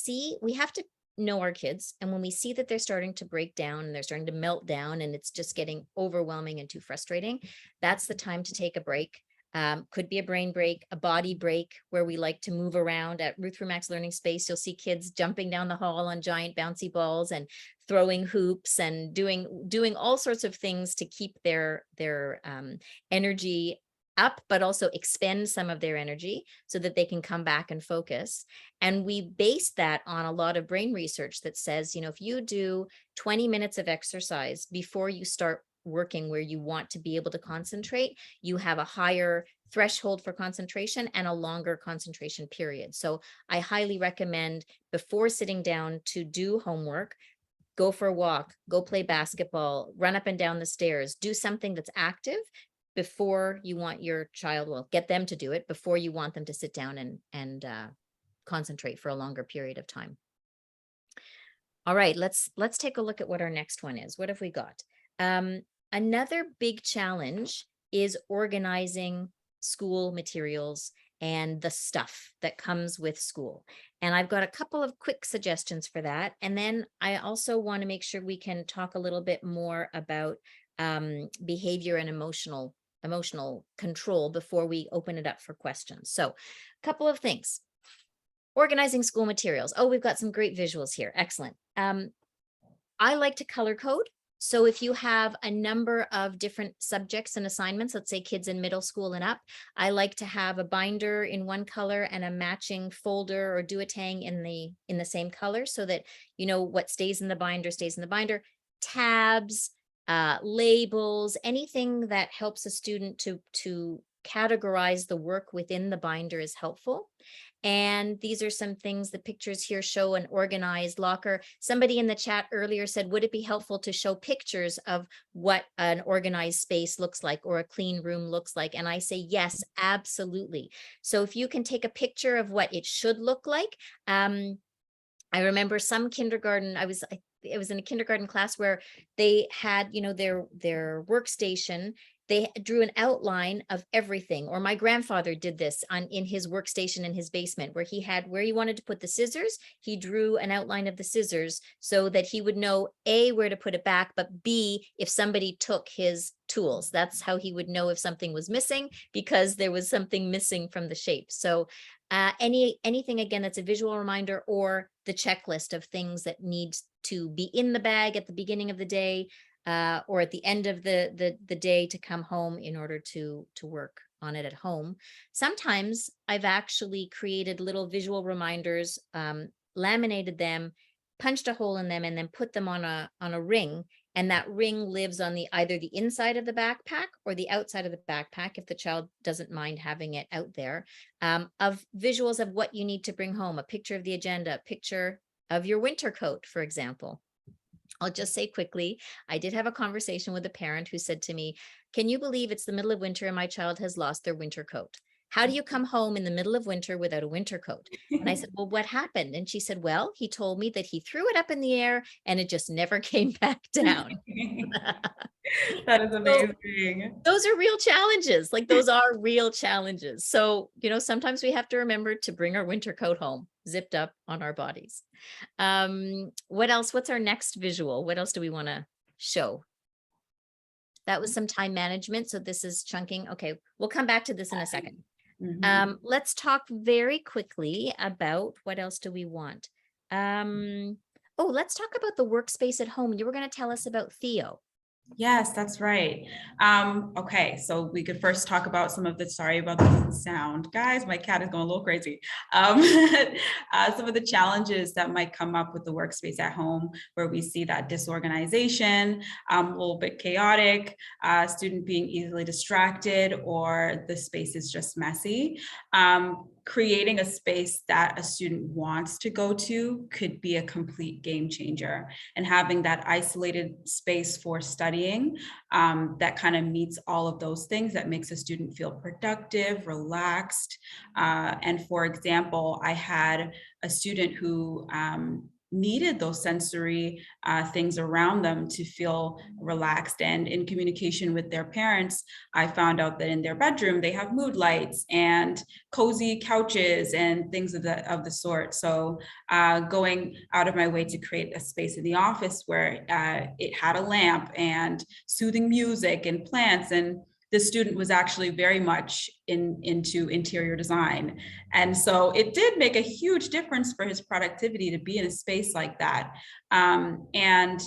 A: have to know our kids, and when we see that they're starting to break down and they're starting to melt down and it's just getting overwhelming and too frustrating, that's the time to take a break. Could be a brain break, a body break, where we like to move around. At Ruth Rumack's Learning Space, you'll see kids jumping down the hall on giant bouncy balls and throwing hoops and doing all sorts of things to keep their energy up, but also expend some of their energy so that they can come back and focus. And we base that on a lot of brain research that says, if you do 20 minutes of exercise before you start working where you want to be able to concentrate, you have a higher threshold for concentration and a longer concentration period. So I highly recommend, before sitting down to do homework, go for a walk, go play basketball, run up and down the stairs, do something that's active before you want your child, well, get them to do it before you want them to sit down and concentrate for a longer period of time. All right, let's take a look at what our next one is. What have we got? Another big challenge is organizing school materials and the stuff that comes with school. And I've got a couple of quick suggestions for that. And then I also want to make sure we can talk a little bit more about behavior and emotional control before we open it up for questions. So a couple of things. Organizing school materials. Oh, we've got some great visuals here. Excellent. I like to color code. So if you have a number of different subjects and assignments, let's say kids in middle school and up, I like to have a binder in one color and a matching folder or duotang in the same color, so that what stays in the binder stays in the binder. Tabs, labels, anything that helps a student to categorize the work within the binder is helpful. And these are some things, the pictures here show an organized locker. Somebody in the chat earlier said, would it be helpful to show pictures of what an organized space looks like or a clean room looks like? And I say, yes, absolutely. So if you can take a picture of what it should look like. I remember some kindergarten, it was in a kindergarten class where they had, their workstation. They drew an outline of everything. Or my grandfather did this in his workstation in his basement, where he wanted to put the scissors. He drew an outline of the scissors so that he would know A, where to put it back, but B, if somebody took his tools. That's how he would know if something was missing, because there was something missing from the shape. So anything, again, that's a visual reminder, or the checklist of things that need to be in the bag at the beginning of the day, or at the end of the day to come home in order to work on it at home. Sometimes I've actually created little visual reminders, laminated them, punched a hole in them, and then put them on a ring. And that ring lives on either the inside of the backpack or the outside of the backpack, if the child doesn't mind having it out there, of visuals of what you need to bring home, a picture of the agenda, a picture of your winter coat, for example. I'll just say quickly, I did have a conversation with a parent who said to me, can you believe it's the middle of winter and my child has lost their winter coat? How do you come home in the middle of winter without a winter coat? And I said, well, what happened? And she said, well, he told me that he threw it up in the air and it just never came back down.
B: That is
A: So
B: amazing.
A: those are real challenges. Like, those are real challenges. So, sometimes we have to remember to bring our winter coat home, zipped up on our bodies. What else? What's our next visual? What else do we want to show? That was some time management. So this is chunking. Okay, we'll come back to this in a second. Let's talk very quickly about what else do we want? Let's talk about the workspace at home. You were going to tell us about Theo.
B: Yes, that's right. Okay, so we could first talk about sorry about the sound. Guys, my cat is going a little crazy. Some of the challenges that might come up with the workspace at home, where we see that disorganization, a little bit chaotic, student being easily distracted, or the space is just messy. Creating a space that a student wants to go to could be a complete game changer. And having that isolated space for studying that kind of meets all of those things, that makes a student feel productive, relaxed. And for example, I had a student who needed those sensory things around them to feel relaxed. And in communication with their parents, I found out that in their bedroom, they have mood lights and cozy couches and things of the sort. So going out of my way to create a space in the office where it had a lamp and soothing music and plants and the student was actually very much into interior design. And so it did make a huge difference for his productivity to be in a space like that. And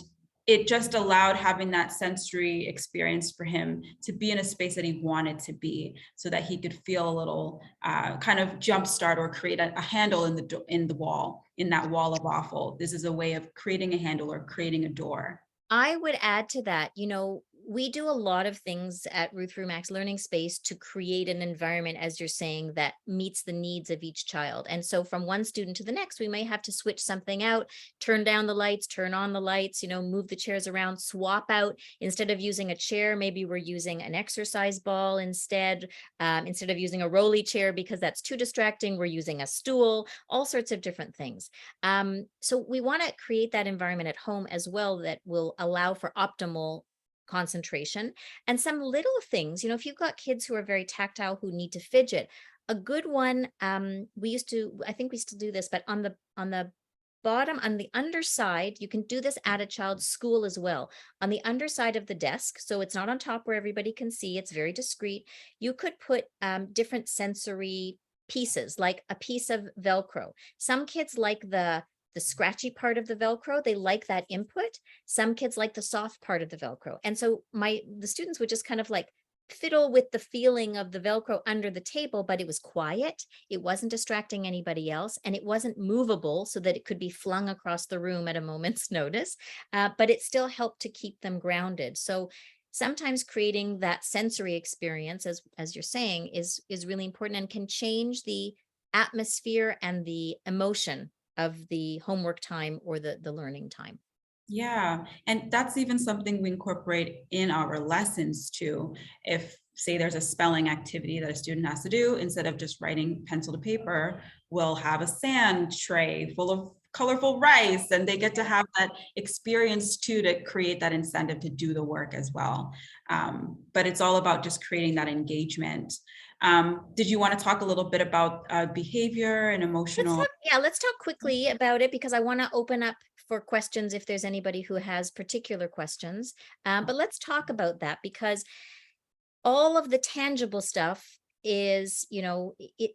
B: it just allowed having that sensory experience for him to be in a space that he wanted to be, so that he could feel a little kind of jumpstart or create a handle in the wall, in that wall of waffle. This is a way of creating a handle or creating a door.
A: I would add to that, we do a lot of things at Ruth Rumack's Learning Space to create an environment, as you're saying, that meets the needs of each child. And so from one student to the next, we may have to switch something out, turn down the lights, turn on the lights, move the chairs around, swap out. Instead of using a chair, maybe we're using an exercise ball instead. Instead of using a rolly chair because that's too distracting, we're using a stool, all sorts of different things. So we want to create that environment at home as well that will allow for optimal concentration. And some little things, if you've got kids who are very tactile, who need to fidget, a good one, I think we still do this, but on the bottom, on the underside, you can do this at a child's school as well. On the underside of the desk, so it's not on top where everybody can see, it's very discreet, you could put different sensory pieces, like a piece of Velcro. Some kids like the scratchy part of the Velcro, they like that input. Some kids like the soft part of the Velcro. And so the students would just kind of like fiddle with the feeling of the Velcro under the table, but it was quiet. It wasn't distracting anybody else, and it wasn't movable so that it could be flung across the room at a moment's notice. But it still helped to keep them grounded. So sometimes creating that sensory experience, as you're saying, is really important and can change the atmosphere and the emotion of the homework time or the learning time.
B: Yeah, and that's even something we incorporate in our lessons too. If, say, there's a spelling activity that a student has to do, instead of just writing pencil to paper, we'll have a sand tray full of colorful rice, and they get to have that experience too, to create that incentive to do the work as well. But it's all about just creating that engagement. Did you want to talk a little bit about behavior and emotional?
A: Let's talk quickly about it, because I want to open up for questions if there's anybody who has particular questions. But let's talk about that, because all of the tangible stuff is, it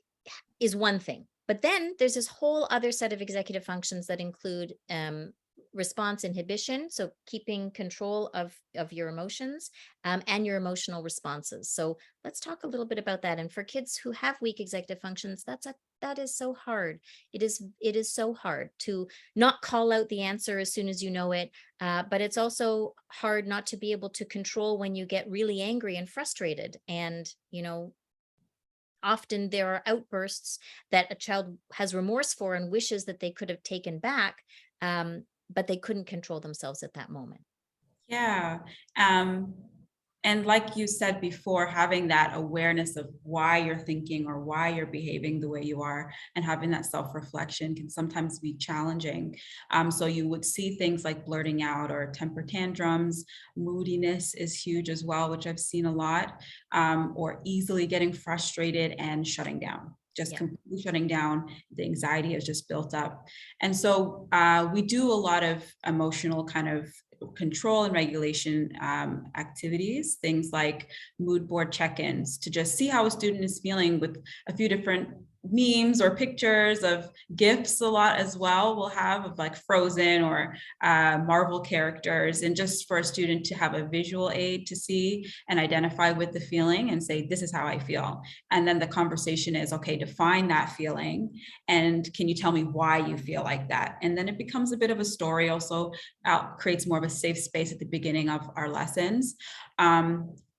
A: is one thing. But then there's this whole other set of executive functions that include response inhibition, so keeping control of your emotions, and your emotional responses. So let's talk a little bit about that. And for kids who have weak executive functions, that is so hard. It is so hard to not call out the answer as soon as you know it, but it's also hard not to be able to control when you get really angry and frustrated. And often there are outbursts that a child has remorse for and wishes that they could have taken back, but they couldn't control themselves at that moment.
B: Yeah. Um, and like you said before, having that awareness of why you're thinking or why you're behaving the way you are, and having that self-reflection can sometimes be challenging. So you would see things like blurting out or temper tantrums. Moodiness is huge as well, which I've seen a lot, or easily getting frustrated and shutting down. Just
A: Yeah.
B: completely shutting down. The anxiety is just built up. And so we do a lot of emotional kind of control and regulation activities, things like mood board check-ins, to just see how a student is feeling, with a few different memes or pictures of GIFs. A lot as well we'll have of like Frozen or Marvel characters, and just for a student to have a visual aid to see and identify with the feeling and say, this is how I feel. And then the conversation is, okay, define that feeling, and can you tell me why you feel like that? And then it becomes a bit of a story. Also creates more of a safe space at the beginning of our lessons.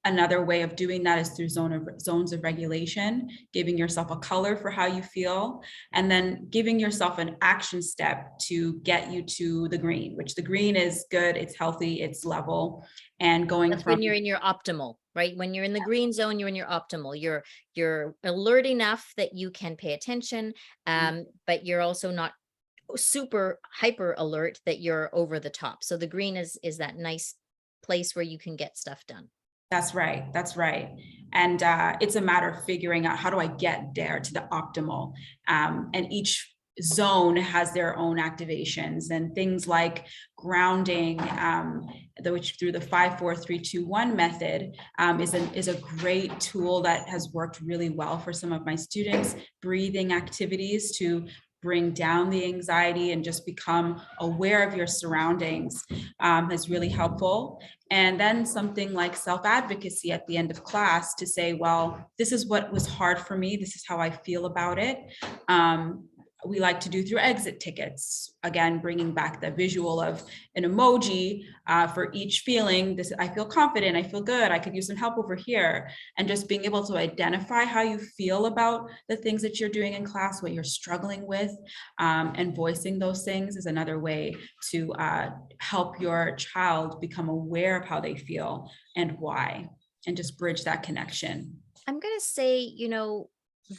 B: Another way of doing that is through zones of regulation, giving yourself a color for how you feel, and then giving yourself an action step to get you to the green, which the green is good, it's healthy, it's level, and going
A: That's
B: from
A: when you're in your optimal, right? When you're in the green zone, you're in your optimal. You're alert enough that you can pay attention, but you're also not super hyper alert that you're over the top. So the green is that nice place where you can get stuff done.
B: That's right. That's right. And it's a matter of figuring out, how do I get there to the optimal? And each zone has their own activations, and things like grounding, which through the 5-4-3-2-1 method is a great tool that has worked really well for some of my students. Breathing activities to bring down the anxiety and just become aware of your surroundings is really helpful. And then something like self-advocacy at the end of class to say, well, this is what was hard for me. This is how I feel about it. We like to do through exit tickets. Again, bringing back the visual of an emoji for each feeling. This, I feel confident, I feel good, I could use some help over here. And just being able to identify how you feel about the things that you're doing in class, what you're struggling with, and voicing those things is another way to help your child become aware of how they feel and why, and just bridge that connection.
A: I'm going to say,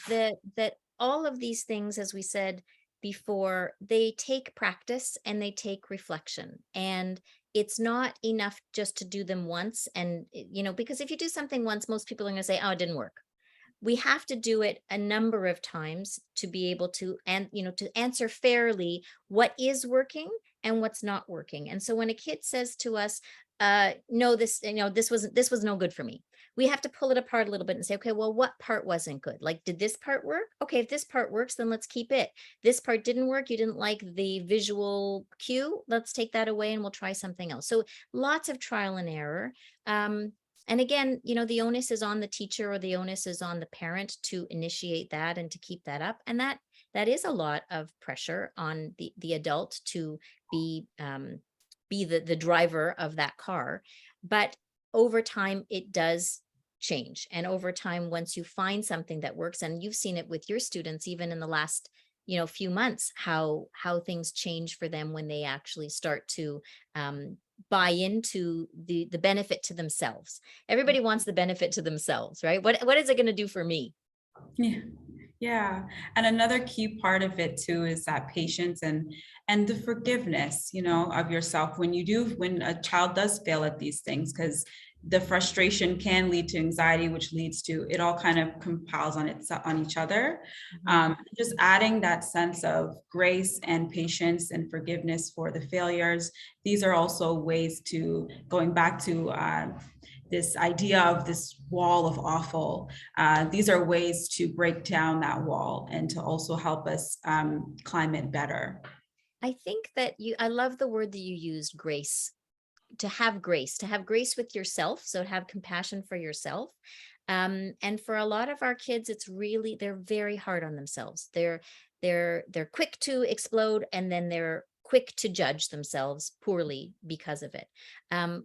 A: that all of these things, as we said before, they take practice and they take reflection. And it's not enough just to do them once. And, because if you do something once, most people are going to say, oh, it didn't work. We have to do it a number of times to be able to, and to answer fairly what is working and what's not working. And so when a kid says to us, no, this was no good for me, we have to pull it apart a little bit and say, okay, well, what part wasn't good? Like, did this part work? Okay, if this part works, then let's keep it. This part didn't work, you didn't like the visual cue, let's take that away and we'll try something else. So lots of trial and error. And again, the onus is on the teacher, or the onus is on the parent to initiate that and to keep that up. And that is a lot of pressure on the adult to be the driver of that car. But over time, it does change. And over time, once you find something that works, and you've seen it with your students, even in the last few months, how things change for them when they actually start to buy into the benefit to themselves. Everybody wants the benefit to themselves, right? What is it going to do for me?
B: Yeah. Yeah. And another key part of it too is that patience and the forgiveness, of yourself when a child does fail at these things, because the frustration can lead to anxiety, which leads to, it all kind of compiles on each other. Just adding that sense of grace and patience and forgiveness for the failures. These are also ways to, going back to this idea of this wall of awful. These are ways to break down that wall and to also help us climb it better.
A: I think that I love the word that you used, grace. To have grace with yourself. So have compassion for yourself. And for a lot of our kids, they're very hard on themselves. They're quick to explode, and then they're quick to judge themselves poorly because of it.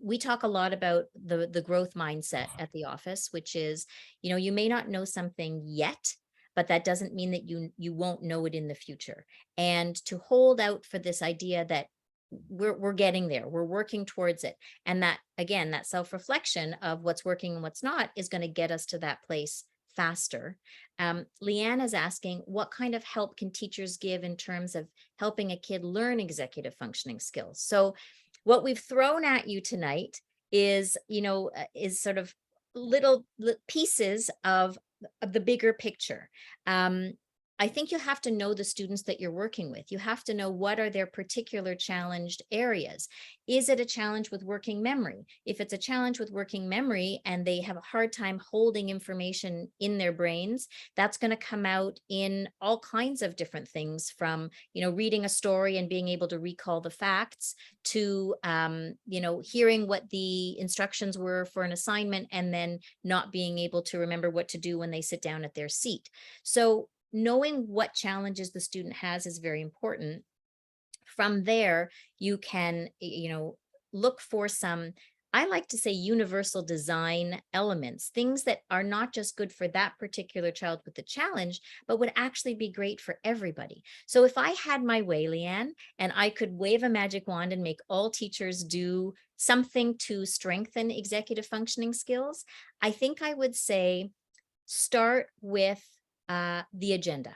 A: We talk a lot about the growth mindset at the office, which is, you may not know something yet, but that doesn't mean that you won't know it in the future. And to hold out for this idea that we're getting there, we're working towards it, and that, again, that self-reflection of what's working and what's not is going to get us to that place faster. Leanne is asking, what kind of help can teachers give in terms of helping a kid learn executive functioning skills? So what we've thrown at you tonight is is sort of little pieces of the bigger picture. I think you have to know the students that you're working with. You have to know, what are their particular challenged areas. Is it a challenge with working memory? If it's a challenge with working memory and they have a hard time holding information in their brains, that's going to come out in all kinds of different things, from, reading a story and being able to recall the facts, to, hearing what the instructions were for an assignment and then not being able to remember what to do when they sit down at their seat. So knowing what challenges the student has is very important. From there, you can, look for some, I like to say, universal design elements, things that are not just good for that particular child with the challenge, but would actually be great for everybody. So if I had my way, Leanne, and I could wave a magic wand and make all teachers do something to strengthen executive functioning skills, I think I would say, start with the agenda.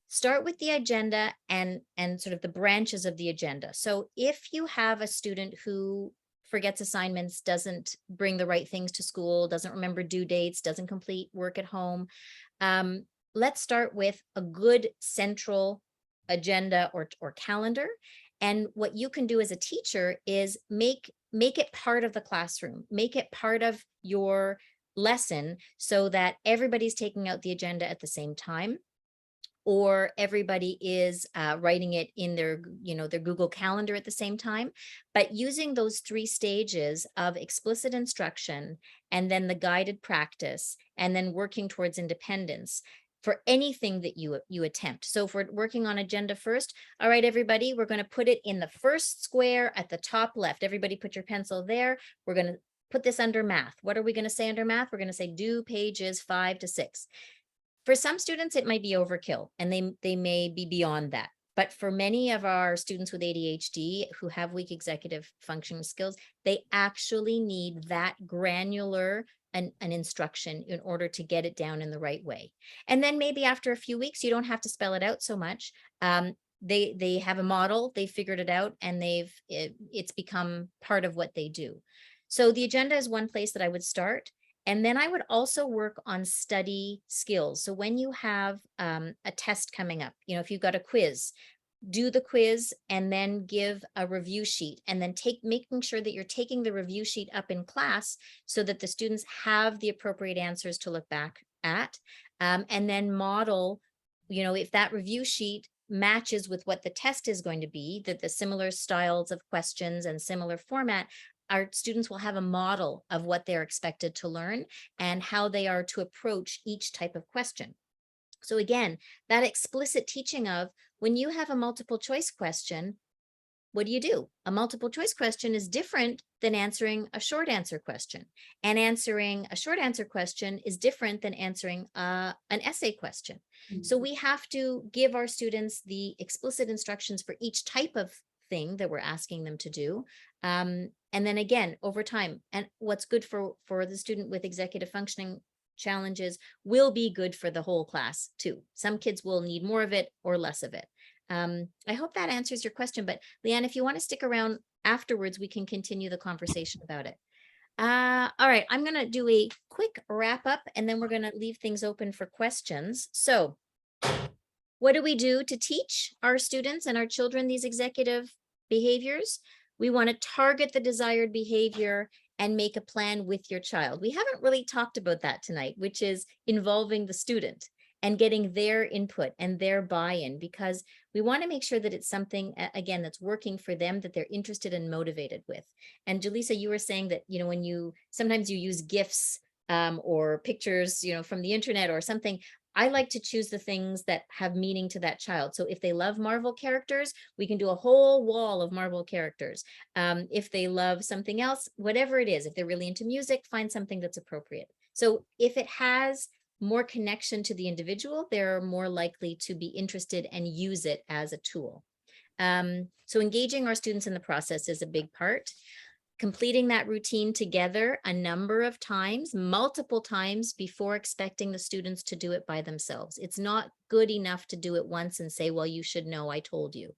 A: Start with the agenda and sort of the branches of the agenda. So if you have a student who forgets assignments, doesn't bring the right things to school, doesn't remember due dates, doesn't complete work at home, let's start with a good central agenda or calendar. And what you can do as a teacher is make it part of the classroom, make it part of your lesson so that everybody's taking out the agenda at the same time, or everybody is writing it in their, their Google Calendar at the same time. But using those 3 stages of explicit instruction, and then the guided practice, and then working towards independence for anything that you attempt. So if we're working on agenda first, all right, everybody, we're going to put it in the first square at the top left. Everybody put your pencil there. We're going to put this under math. What are we going to say under math? We're going to say do pages 5 to 6. For some students, it might be overkill, and they may be beyond that. But for many of our students with ADHD who have weak executive functioning skills, they actually need that granular an instruction in order to get it down in the right way. And then maybe after a few weeks, you don't have to spell it out so much. They have a model, they figured it out, and it's become part of what they do. So the agenda is one place that I would start. And then I would also work on study skills. So when you have a test coming up, if you've got a quiz, do the quiz and then give a review sheet, and then making sure that you're taking the review sheet up in class so that the students have the appropriate answers to look back at, and then model, if that review sheet matches with what the test is going to be, that the similar styles of questions and similar format, our students will have a model of what they're expected to learn and how they are to approach each type of question. So again, that explicit teaching of when you have a multiple choice question, what do? A multiple choice question is different than answering a short answer question. And answering a short answer question is different than answering an essay question. So we have to give our students the explicit instructions for each type of thing that we're asking them to do. And then again, over time, and what's good for the student with executive functioning challenges will be good for the whole class too. Some kids will need more of it or less of it. I hope that answers your question, but Leanne, if you want to stick around afterwards, we can continue the conversation about it. All right, I'm going to do a quick wrap up, and then we're going to leave things open for questions. So what do we do to teach our students and our children these executive behaviors? We want to target the desired behavior and make a plan with your child. We haven't really talked about that tonight, which is involving the student and getting their input and their buy-in, because we want to make sure that it's something, again, that's working for them, that they're interested and motivated with. And Jaleesa, you were saying that, when sometimes you use GIFs or pictures, from the internet or something. I like to choose the things that have meaning to that child. So if they love Marvel characters, we can do a whole wall of Marvel characters. If they love something else, whatever it is, if they're really into music, find something that's appropriate. So if it has more connection to the individual, they're more likely to be interested and use it as a tool. So engaging our students in the process is a big part. Completing that routine together a number of times, multiple times, before expecting the students to do it by themselves. It's not good enough to do it once and say, well, you should know, I told you.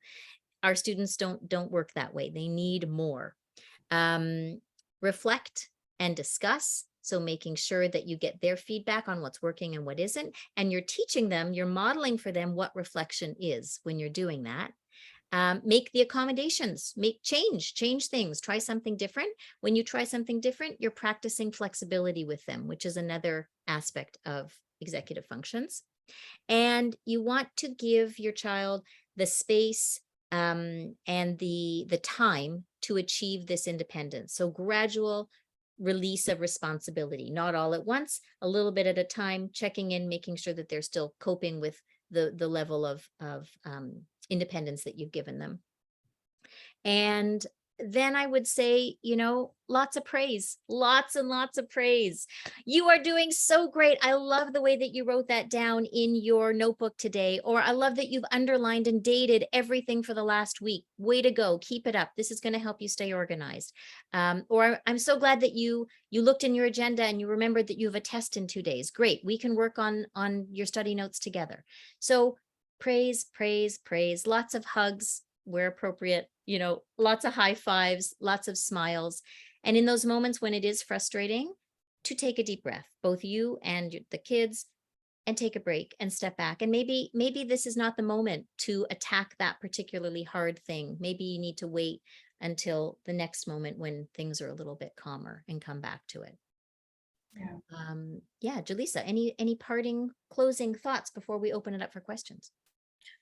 A: Our students don't work that way. They need more. Reflect and discuss. So making sure that you get their feedback on what's working and what isn't. And you're teaching them, you're modeling for them what reflection is when you're doing that. Make the accommodations, change things, try something different. When you try something different, you're practicing flexibility with them, which is another aspect of executive functions. And you want to give your child the space and the time to achieve this independence. So gradual release of responsibility, not all at once, a little bit at a time, checking in, making sure that they're still coping with the level of independence that you've given them. And then I would say, lots of praise, lots and lots of praise. You are doing so great. I love the way that you wrote that down in your notebook today, or I love that you've underlined and dated everything for the last week. Way to go. Keep it up. This is going to help you stay organized. Or I'm so glad that you looked in your agenda and you remembered that you have a test in 2 days. Great. We can work on your study notes together. So praise, praise, praise, lots of hugs where appropriate, lots of high fives, lots of smiles. And in those moments when it is frustrating, to take a deep breath, both you and the kids, and take a break and step back. And maybe this is not the moment to attack that particularly hard thing. Maybe you need to wait until the next moment when things are a little bit calmer and come back to it.
B: Yeah.
A: Yeah, Jaleesa, any parting closing thoughts before we open it up for questions?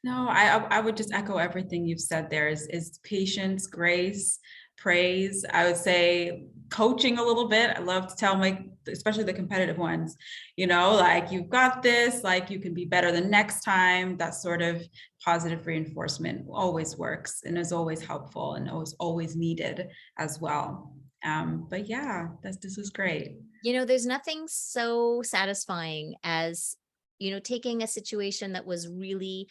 B: No, I would just echo everything you've said there is patience, grace, praise. I would say coaching a little bit. I love to tell my, especially the competitive ones, like you've got this, like you can be better the next time. That sort of positive reinforcement always works and is always helpful and always needed as well. But yeah, this was great.
A: There's nothing so satisfying as, taking a situation that was really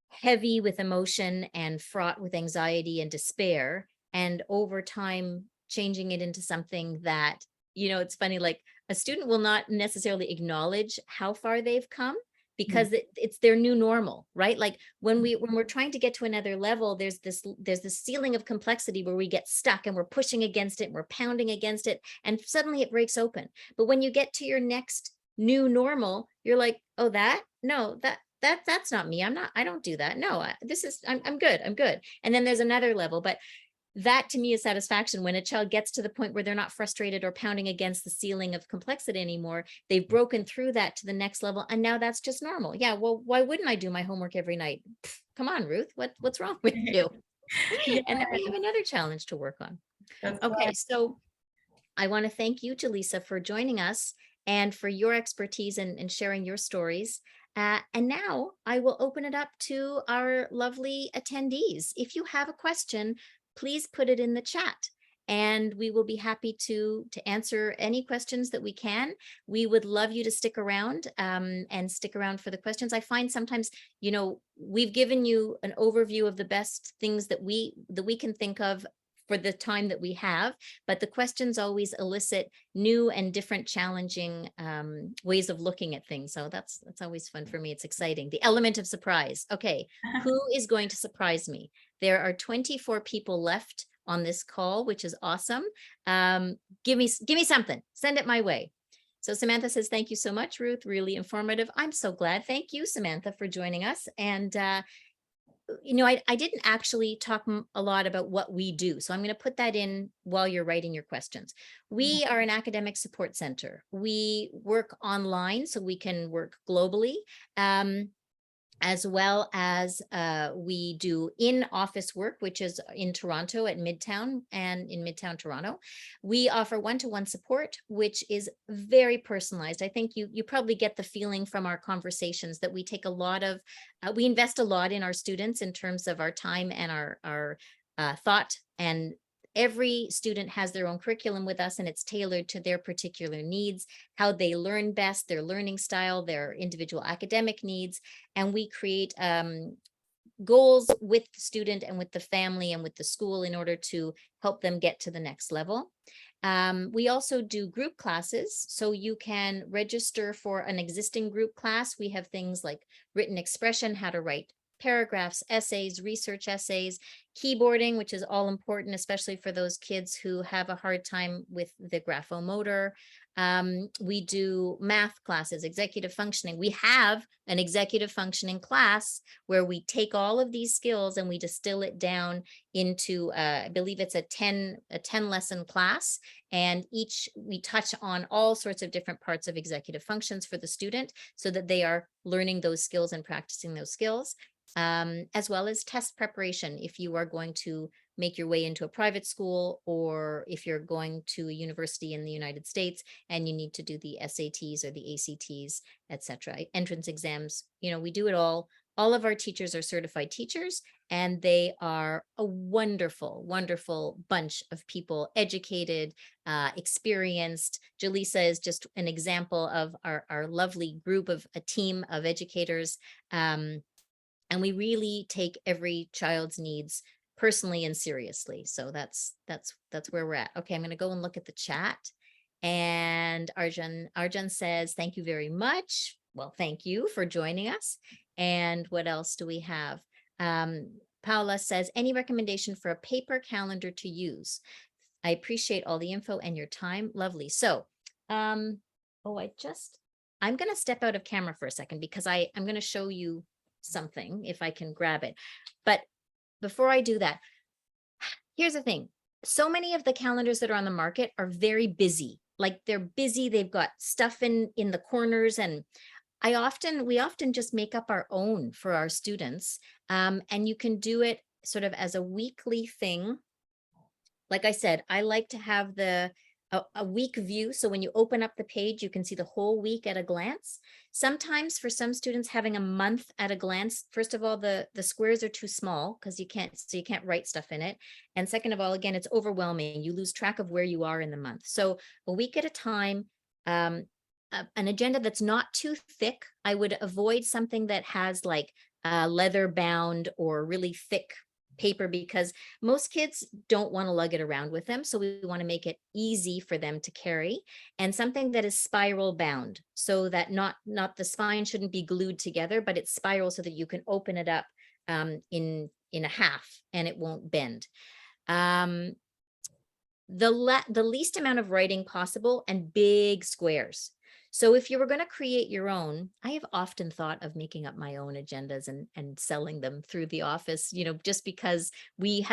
A: heavy with emotion and fraught with anxiety and despair, and over time changing it into something that, it's funny, like a student will not necessarily acknowledge how far they've come
B: Mhm.
A: because it's their new normal, right? Like when we're trying to get to another level, there's this ceiling of complexity where we get stuck and we're pushing against it and we're pounding against it, and suddenly it breaks open. But when you get to your next new normal, you're like, oh, that no, that's not me. I don't do that. No, I'm good. I'm good. And then there's another level, but that to me is satisfaction when a child gets to the point where they're not frustrated or pounding against the ceiling of complexity anymore. They've broken through that to the next level, and now that's just normal. Yeah, well, why wouldn't I do my homework every night? Pff, come on, Ruth, what's wrong with you?
B: Yeah,
A: And then we have another challenge to work on.
B: that's
A: Okay, so I want to thank you, Jaleesa, for joining us and for your expertise and sharing your stories. And now I will open it up to our lovely attendees. If you have a question, please put it in the chat and we will be happy to answer any questions that we can. We would love you to stick around and stick around for the questions. I find sometimes, we've given you an overview of the best things that we can think of for the time that we have, but the questions always elicit new and different challenging ways of looking at things. So that's always fun for me. It's exciting. The element of surprise. Okay, who is going to surprise me? There are 24 people left on this call, which is awesome. Give me something. Send it my way. So Samantha says, thank you so much, Ruth. Really informative. I'm so glad. Thank you, Samantha, for joining us. And I didn't actually talk a lot about what we do. So I'm going to put that in while you're writing your questions. We are an academic support center. We work online so we can work globally. As well as we do in-office work, which is in Toronto at Midtown and in Midtown Toronto. We offer one-to-one support, which is very personalized. I think you probably get the feeling from our conversations that we take a lot of, we invest a lot in our students in terms of our time and our thought, and every student has their own curriculum with us and it's tailored to their particular needs, how they learn best, their learning style, their individual academic needs. And we create goals with the student and with the family and with the school in order to help them get to the next level. We also do group classes, so you can register for an existing group class. We have things like written expression, how to write paragraphs, essays, research essays, keyboarding, which is all important, especially for those kids who have a hard time with the graphomotor. We do math classes, executive functioning. We have an executive functioning class where we take all of these skills and we distill it down into, I believe it's a 10 lesson class. And we touch on all sorts of different parts of executive functions for the student so that they are learning those skills and practicing those skills. As well as test preparation if you are going to make your way into a private school, or if you're going to a university in the United States and you need to do the SATs or the ACTs, etc. Entrance exams, we do it all. All of our teachers are certified teachers, and they are a wonderful, wonderful bunch of people, educated, experienced. Jaleesa is just an example of our lovely group of a team of educators. And we really take every child's needs personally and seriously. So that's where we're at. Okay, I'm going to go and look at the chat. And Arjun says, thank you very much. Well, thank you for joining us. And what else do we have? Paula says, any recommendation for a paper calendar to use? I appreciate all the info and your time. Lovely. So, oh, I just I'm going to step out of camera for a second because I'm going to show you something if I can grab it. But before I do that, here's the thing. So many of the calendars that are on the market are very busy. Like they're busy, they've got stuff in the corners, and we often just make up our own for our students. And you can do it sort of as a weekly thing. Like I said, I like to have a week view. So when you open up the page, you can see the whole week at a glance. Sometimes for some students, having a month at a glance, first of all, the squares are too small because you can't write stuff in it. And second of all, again, it's overwhelming. You lose track of where you are in the month. So a week at a time, an agenda that's not too thick. I would avoid something that has like leather bound or really thick paper, because most kids don't want to lug it around with them. So we want to make it easy for them to carry, and something that is spiral bound so that not the spine shouldn't be glued together, but it's spiral so that you can open it up in a half and it won't bend. The least amount of writing possible and big squares. So if you were going to create your own, I have often thought of making up my own agendas and selling them through the office, just because we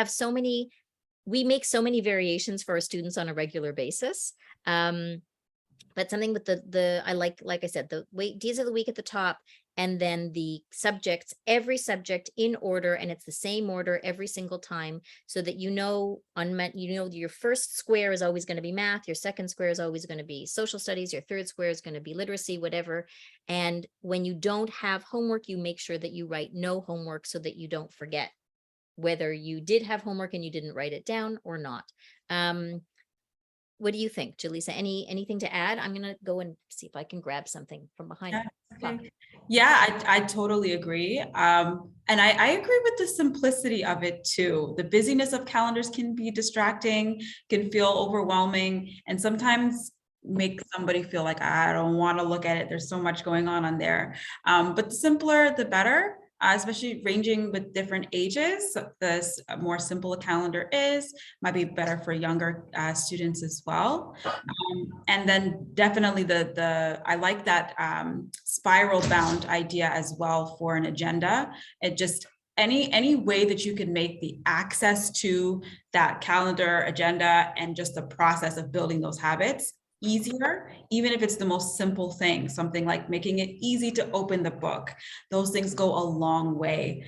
A: make so many variations for our students on a regular basis. But something with I like I said, the days of the week at the top, and then the subjects, every subject in order, and it's the same order every single time, so that your first square is always going to be math, your second square is always going to be social studies, your third square is going to be literacy, whatever. And when you don't have homework, you make sure that you write no homework so that you don't forget whether you did have homework and you didn't write it down or not. What do you think, Jaleesa? Anything to add? I'm gonna go and see if I can grab something from behind.
B: Yeah, okay. Yeah, I totally agree. And I agree with the simplicity of it too. The busyness of calendars can be distracting, can feel overwhelming, and sometimes make somebody feel like, I don't want to look at it. There's so much going on there. But the simpler, the better. Especially ranging with different ages, the more simple a calendar is, might be better for younger students as well. And then definitely I like that spiral bound idea as well for an agenda. It just, any way that you can make the access to that calendar agenda and just the process of building those habits easier, even if it's the most simple thing, something like making it easy to open the book. Those things go a long way.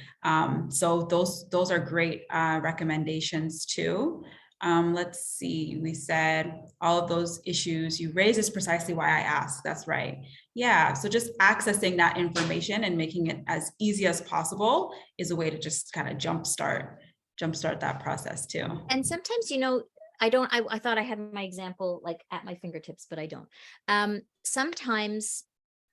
B: So those are great recommendations too. Let's see, we said all of those issues you raise is precisely why I asked. That's right. Yeah, so just accessing that information and making it as easy as possible is a way to just kind of jumpstart that process too.
A: And sometimes, I thought I had my example like at my fingertips, but I don't. Sometimes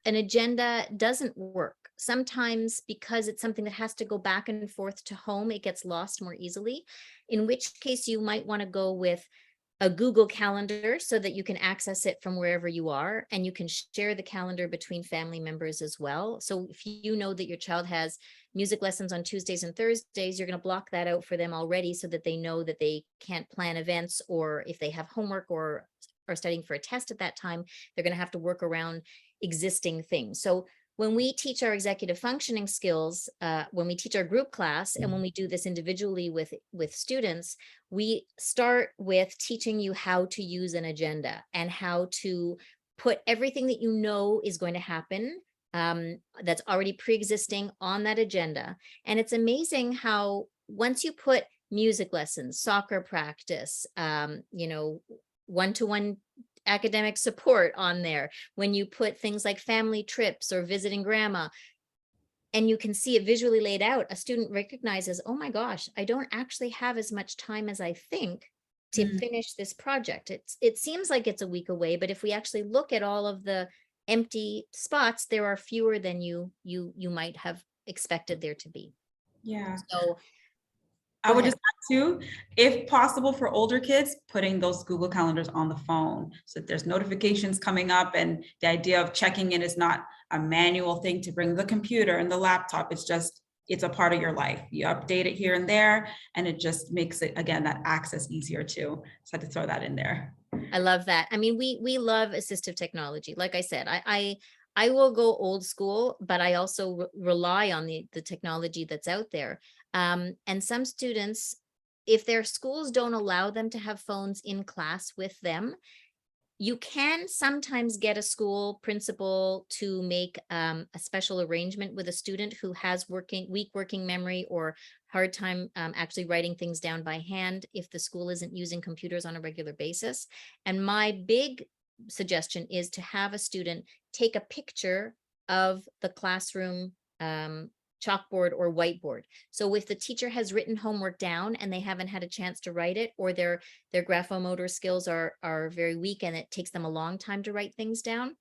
A: an agenda doesn't work. Sometimes because it's something that has to go back and forth to home, it gets lost more easily, in which case you might want to go with a Google Calendar so that you can access it from wherever you are, and you can share the calendar between family members as well. So if you know that your child has music lessons on Tuesdays and Thursdays, you're going to block that out for them already so that they know that they can't plan events, or if they have homework or are studying for a test at that time, they're going to have to work around existing things. So when we teach our executive functioning skills, when we teach our group class, and when we do this individually with students, we start with teaching you how to use an agenda and how to put everything that you know is going to happen, that's already pre-existing on that agenda. And it's amazing how once you put music lessons, soccer practice, one-to-one academic support on there, when you put things like family trips or visiting grandma, and you can see it visually laid out, a student recognizes, oh my gosh, I don't actually have as much time as I think to finish this project. It seems like it's a week away, but if we actually look at all of the empty spots, there are fewer than you might have expected there to be.
B: Yeah.
A: So
B: I would just add too, if possible for older kids, putting those Google calendars on the phone so that there's notifications coming up, and the idea of checking in is not a manual thing to bring the computer and the laptop. It's a part of your life. You update it here and there, and it just makes it, again, that access easier too. So I had to throw that in there.
A: I love that. I mean, we love assistive technology. Like I said, I will go old school, but I also rely on the technology that's out there. And some students, if their schools don't allow them to have phones in class with them, you can sometimes get a school principal to make a special arrangement with a student who has weak working memory or hard time actually writing things down by hand if the school isn't using computers on a regular basis. And my big suggestion is to have a student take a picture of the classroom chalkboard or whiteboard. So if the teacher has written homework down and they haven't had a chance to write it, or their graphomotor skills are very weak and it takes them a long time to write things down,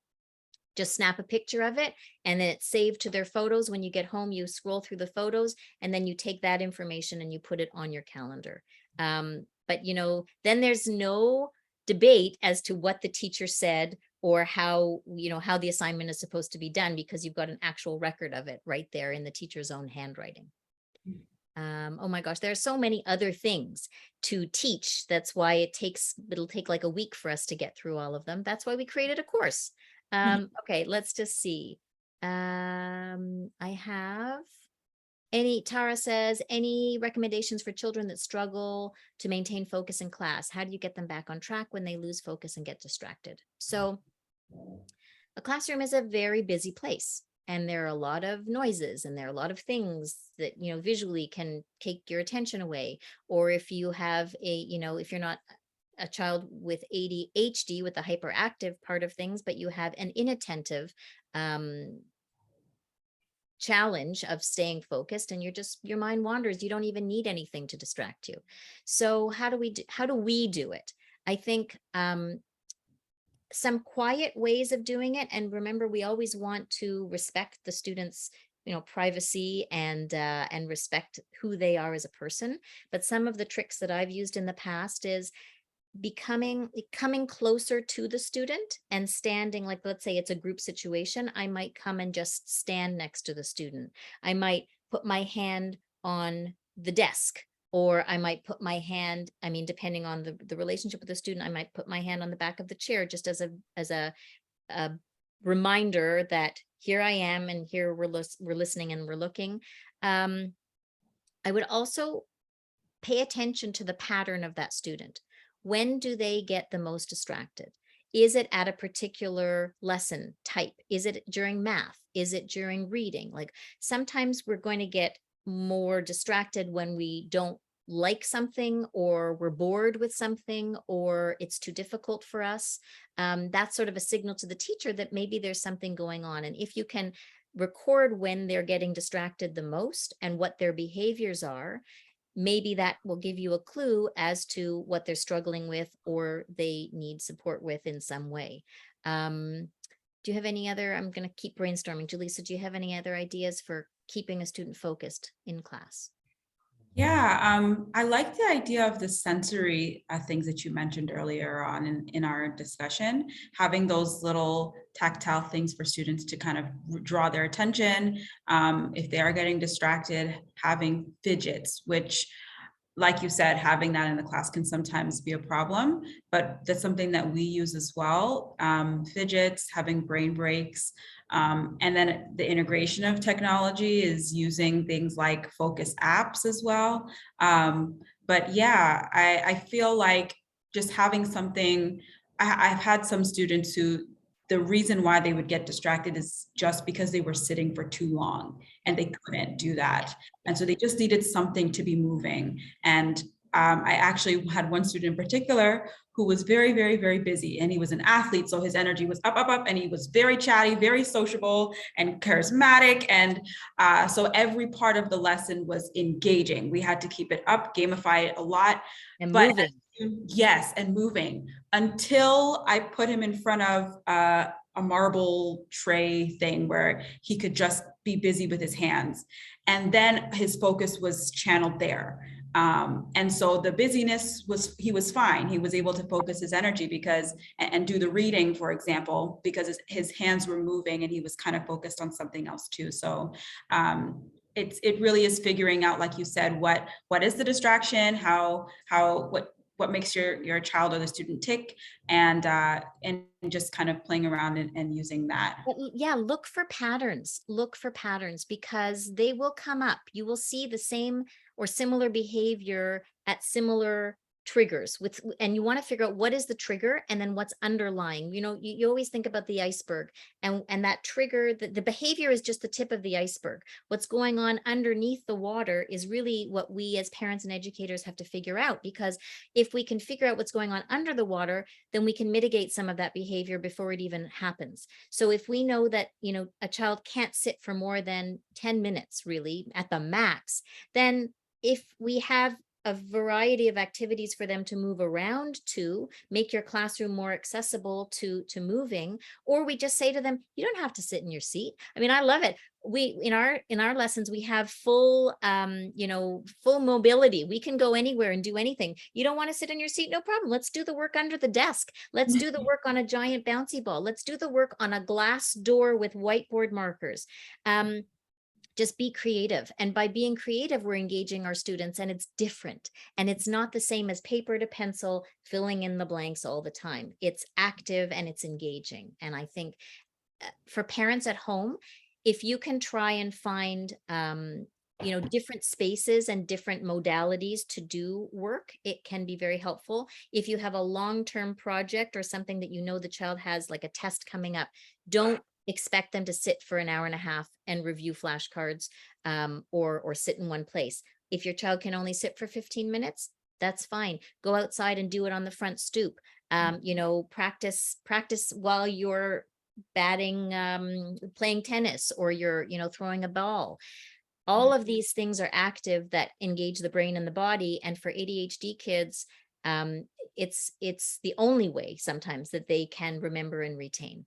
A: just snap a picture of it and then it's saved to their photos. When you get home, you scroll through the photos and then you take that information and you put it on your calendar. But then there's no debate as to what the teacher said or how the assignment is supposed to be done, because you've got an actual record of it right there in the teacher's own handwriting. Oh my gosh, there are so many other things to teach. That's why it'll take like a week for us to get through all of them. That's why we created a course. Okay, let's just see. I have Tara says, any recommendations for children that struggle to maintain focus in class? How do you get them back on track when they lose focus and get distracted? So a classroom is a very busy place, and there are a lot of noises and there are a lot of things that visually can take your attention away. Or if you have if you're not a child with ADHD, with the hyperactive part of things, but you have an inattentive challenge of staying focused and your mind wanders, you don't even need anything to distract you. So how do we do it? I think some quiet ways of doing it. And remember, we always want to respect the students' privacy and respect who they are as a person. But some of the tricks that I've used in the past is coming closer to the student and standing, like, let's say it's a group situation, I might come and just stand next to the student. I might put my hand on the desk, or I might put my hand, depending on the relationship with the student, I might put my hand on the back of the chair just as a reminder that here I am and here we're listening and we're looking. I would also pay attention to the pattern of that student. When do they get the most distracted? Is it at a particular lesson type? Is it during math? Is it during reading? Like, sometimes we're going to get more distracted when we don't like something, or we're bored with something, or it's too difficult for us. That's sort of a signal to the teacher that maybe there's something going on. And if you can record when they're getting distracted the most and what their behaviors are, maybe that will give you a clue as to what they're struggling with or they need support with in some way. Do you have any other, I'm going to keep brainstorming. Julissa, do you have any other ideas for keeping a student focused in class?
B: Yeah, I like the idea of the sensory things that you mentioned earlier on in our discussion, having those little tactile things for students to kind of draw their attention. If they are getting distracted, having fidgets, which, like you said, having that in the class can sometimes be a problem, but that's something that we use as well. Fidgets, having brain breaks, and then the integration of technology is using things like focus apps as well. But yeah, I feel like just having something, I've had some students who the reason why they would get distracted is just because they were sitting for too long and they couldn't do that. And so they just needed something to be moving. And I actually had one student in particular who was very, very, very busy, and he was an athlete. So his energy was up, up, up, and he was very chatty, very sociable and charismatic. And so every part of the lesson was engaging. We had to keep it up, gamify it a lot.
A: And
B: But
A: moving.
B: yes, and moving until I put him in front of a marble tray thing where he could just be busy with his hands. And then his focus was channeled there. And so the busyness he was fine. He was able to focus his energy and do the reading, for example, because his hands were moving and he was kind of focused on something else too. So it really is figuring out, like you said, what is the distraction, what what makes your child or the student tick, and just kind of playing around and using that.
A: Yeah, look for patterns because they will come up. You will see the same or similar behavior at similar triggers with, and you want to figure out what is the trigger and then what's underlying. You always think about the iceberg, and that trigger, the behavior is just the tip of the iceberg. What's going on underneath the water is really what we as parents and educators have to figure out, because if we can figure out what's going on under the water, then we can mitigate some of that behavior before it even happens. So if we know that, a child can't sit for more than 10 minutes, really at the max, then if we have a variety of activities for them to move around, to make your classroom more accessible to moving, or we just say to them, you don't have to sit in your seat. I mean, I love it. We in our lessons, we have full full mobility. We can go anywhere and do anything. You don't want to sit in your seat? No problem. Let's do the work under the desk. Let's do the work on a giant bouncy ball. Let's do the work on a glass door with whiteboard markers. Just be creative. And by being creative, we're engaging our students, and it's different. And it's not the same as paper to pencil, filling in the blanks all the time. It's active and it's engaging. And I think for parents at home, if you can try and find different spaces and different modalities to do work, it can be very helpful. If you have a long-term project or something that the child has, like a test coming up, don't expect them to sit for an hour and a half and review flashcards, or sit in one place. If your child can only sit for 15 minutes, that's fine. Go outside and do it on the front stoop. Practice while you're batting, playing tennis, or you're throwing a ball. All of these things are active that engage the brain and the body. And for ADHD kids, it's the only way sometimes that they can remember and retain.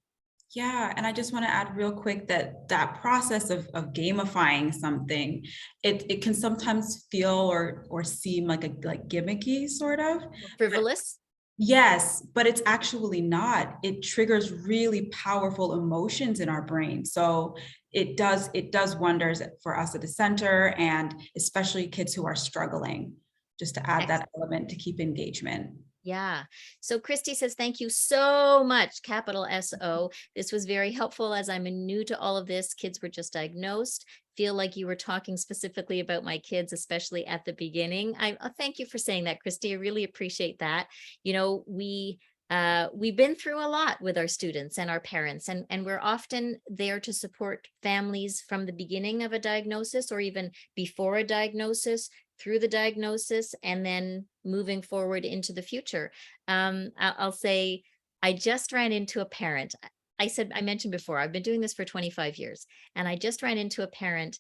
B: Yeah, and I just want to add real quick that that process of gamifying something, it can sometimes feel or seem like gimmicky sort of. But
A: Frivolous.
B: yes, but it's actually not. It triggers really powerful emotions in our brain. So it does wonders for us at the center, and especially kids who are struggling, just to add that element to keep engagement.
A: Yeah. So Christy says, thank you so much, capital SO. This was very helpful as I'm new to all of this. Kids were just diagnosed. Feel like you were talking specifically about my kids, especially at the beginning. Thank you for saying that, Christy. I really appreciate that. We've been through a lot with our students and our parents, and we're often there to support families from the beginning of a diagnosis, or even before a diagnosis, through the diagnosis, and then moving forward into the future. I'll say, I just ran into a parent. I mentioned before, I've been doing this for 25 years, and I just ran into a parent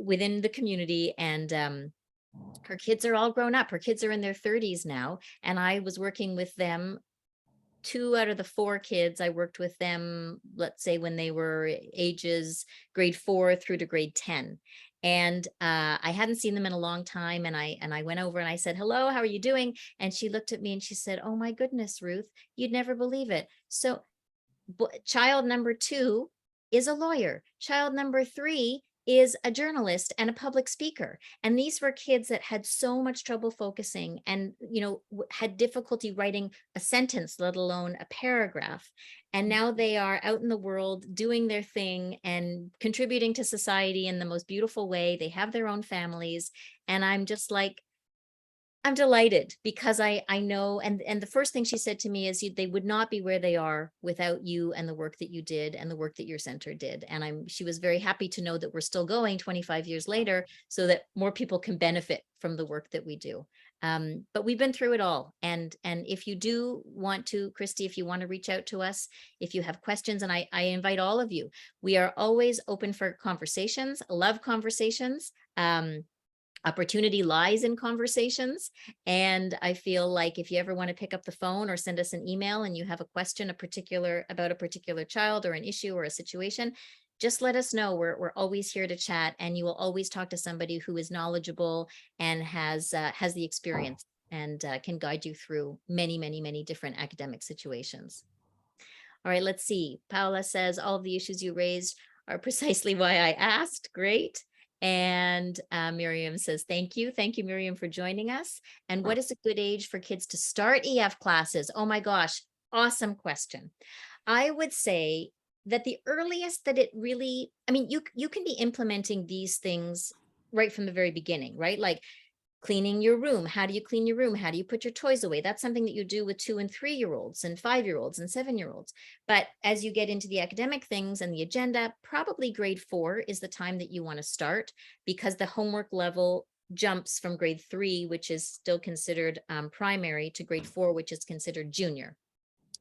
A: within the community, and her kids are all grown up. Her kids are in their 30s now, and I was working with them. 2 out of the 4 kids, I worked with them, let's say, when they were ages grade 4 through to grade 10. And I hadn't seen them in a long time. And I went over and I said, hello, how are you doing? And she looked at me and she said, oh my goodness, Ruth, you'd never believe it. So child number 2 is a lawyer. Child number 3 is a journalist and a public speaker. And these were kids that had so much trouble focusing, and, had difficulty writing a sentence, let alone a paragraph. And now they are out in the world doing their thing and contributing to society in the most beautiful way. They have their own families. And I'm just like, I'm delighted, because I know, and the first thing she said to me is, they would not be where they are without you and the work that you did and the work that your center did. And she was very happy to know that we're still going 25 years later, so that more people can benefit from the work that we do. But we've been through it all. And if you do want to, Christy, if you want to reach out to us, if you have questions, and I invite all of you, we are always open for conversations. Love conversations. Opportunity lies in conversations. And I feel like if you ever want to pick up the phone or send us an email and you have a question about a particular child or an issue or a situation, just let us know. We're always here to chat, and you will always talk to somebody who is knowledgeable and has the experience, and can guide you through many, many, many different academic situations. All right, let's see. Paula says, all of the issues you raised are precisely why I asked. Great. And Miriam says, thank you. Thank you, Miriam, for joining us. And what is a good age for kids to start EF classes? Oh my gosh, awesome question. I would say that the earliest that it really, I mean, you can be implementing these things right from the very beginning, right? Like cleaning your room. How do you clean your room? How do you put your toys away? That's something that you do with 2 and 3-year-olds and 5-year-olds and 7-year-olds. But as you get into the academic things and the agenda, probably grade 4 is the time that you want to start, because the homework level jumps from grade 3, which is still considered primary, to grade 4, which is considered junior.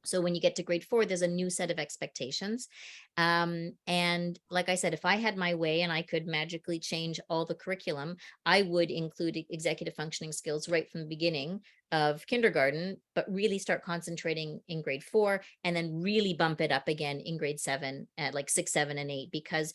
A: So when you get to grade 4, there's a new set of expectations. And like I said, if I had my way and I could magically change all the curriculum, I would include executive functioning skills right from the beginning of kindergarten, but really start concentrating in grade 4, and then really bump it up again in grade 7 at like 6, 7, and 8, because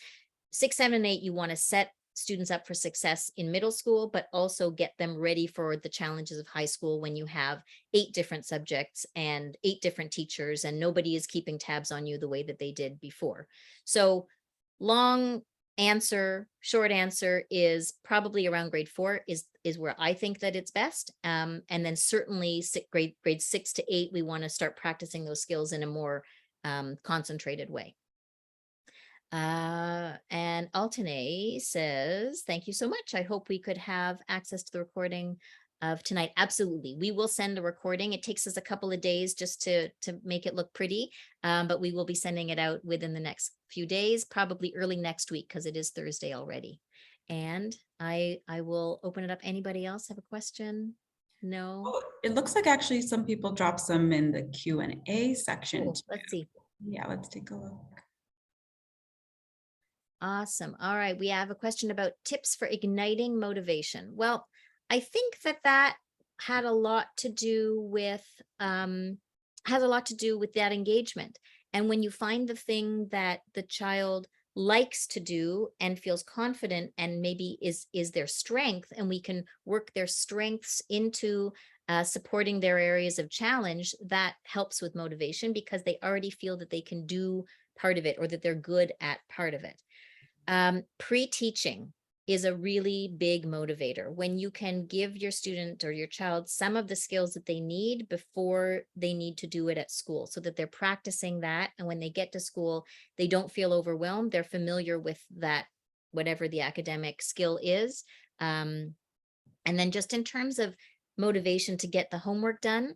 A: 6, 7, and 8, you want to set students up for success in middle school, but also get them ready for the challenges of high school when you have 8 different subjects and 8 different teachers, and nobody is keeping tabs on you the way that they did before. So long answer, short answer is probably around grade 4 is where I think that it's best. And then certainly grade 6 to 8, we want to start practicing those skills in a more concentrated way. And Altane says, thank you so much. I hope we could have access to the recording of tonight. Absolutely. We will send a recording. It takes us a couple of days just to make it look pretty, but we will be sending it out within the next few days, probably early next week, because it is Thursday already. And I will open it up. Anybody else have a question? No?
B: Oh, it looks like actually some people dropped some in the Q&A section.
A: Cool. Let's see.
B: Yeah, let's take a look.
A: Awesome. All right. We have a question about tips for igniting motivation. Well, I think that had a lot to do with has a lot to do with that engagement. And when you find the thing that the child likes to do and feels confident and maybe is their strength, and we can work their strengths into supporting their areas of challenge, that helps with motivation because they already feel that they can do part of it, or that they're good at part of it. Pre-teaching is a really big motivator. When you can give your student or your child some of the skills that they need before they need to do it at school, so that they're practicing that, and when they get to school, they don't feel overwhelmed. They're familiar with that, whatever the academic skill is. And then just in terms of motivation to get the homework done,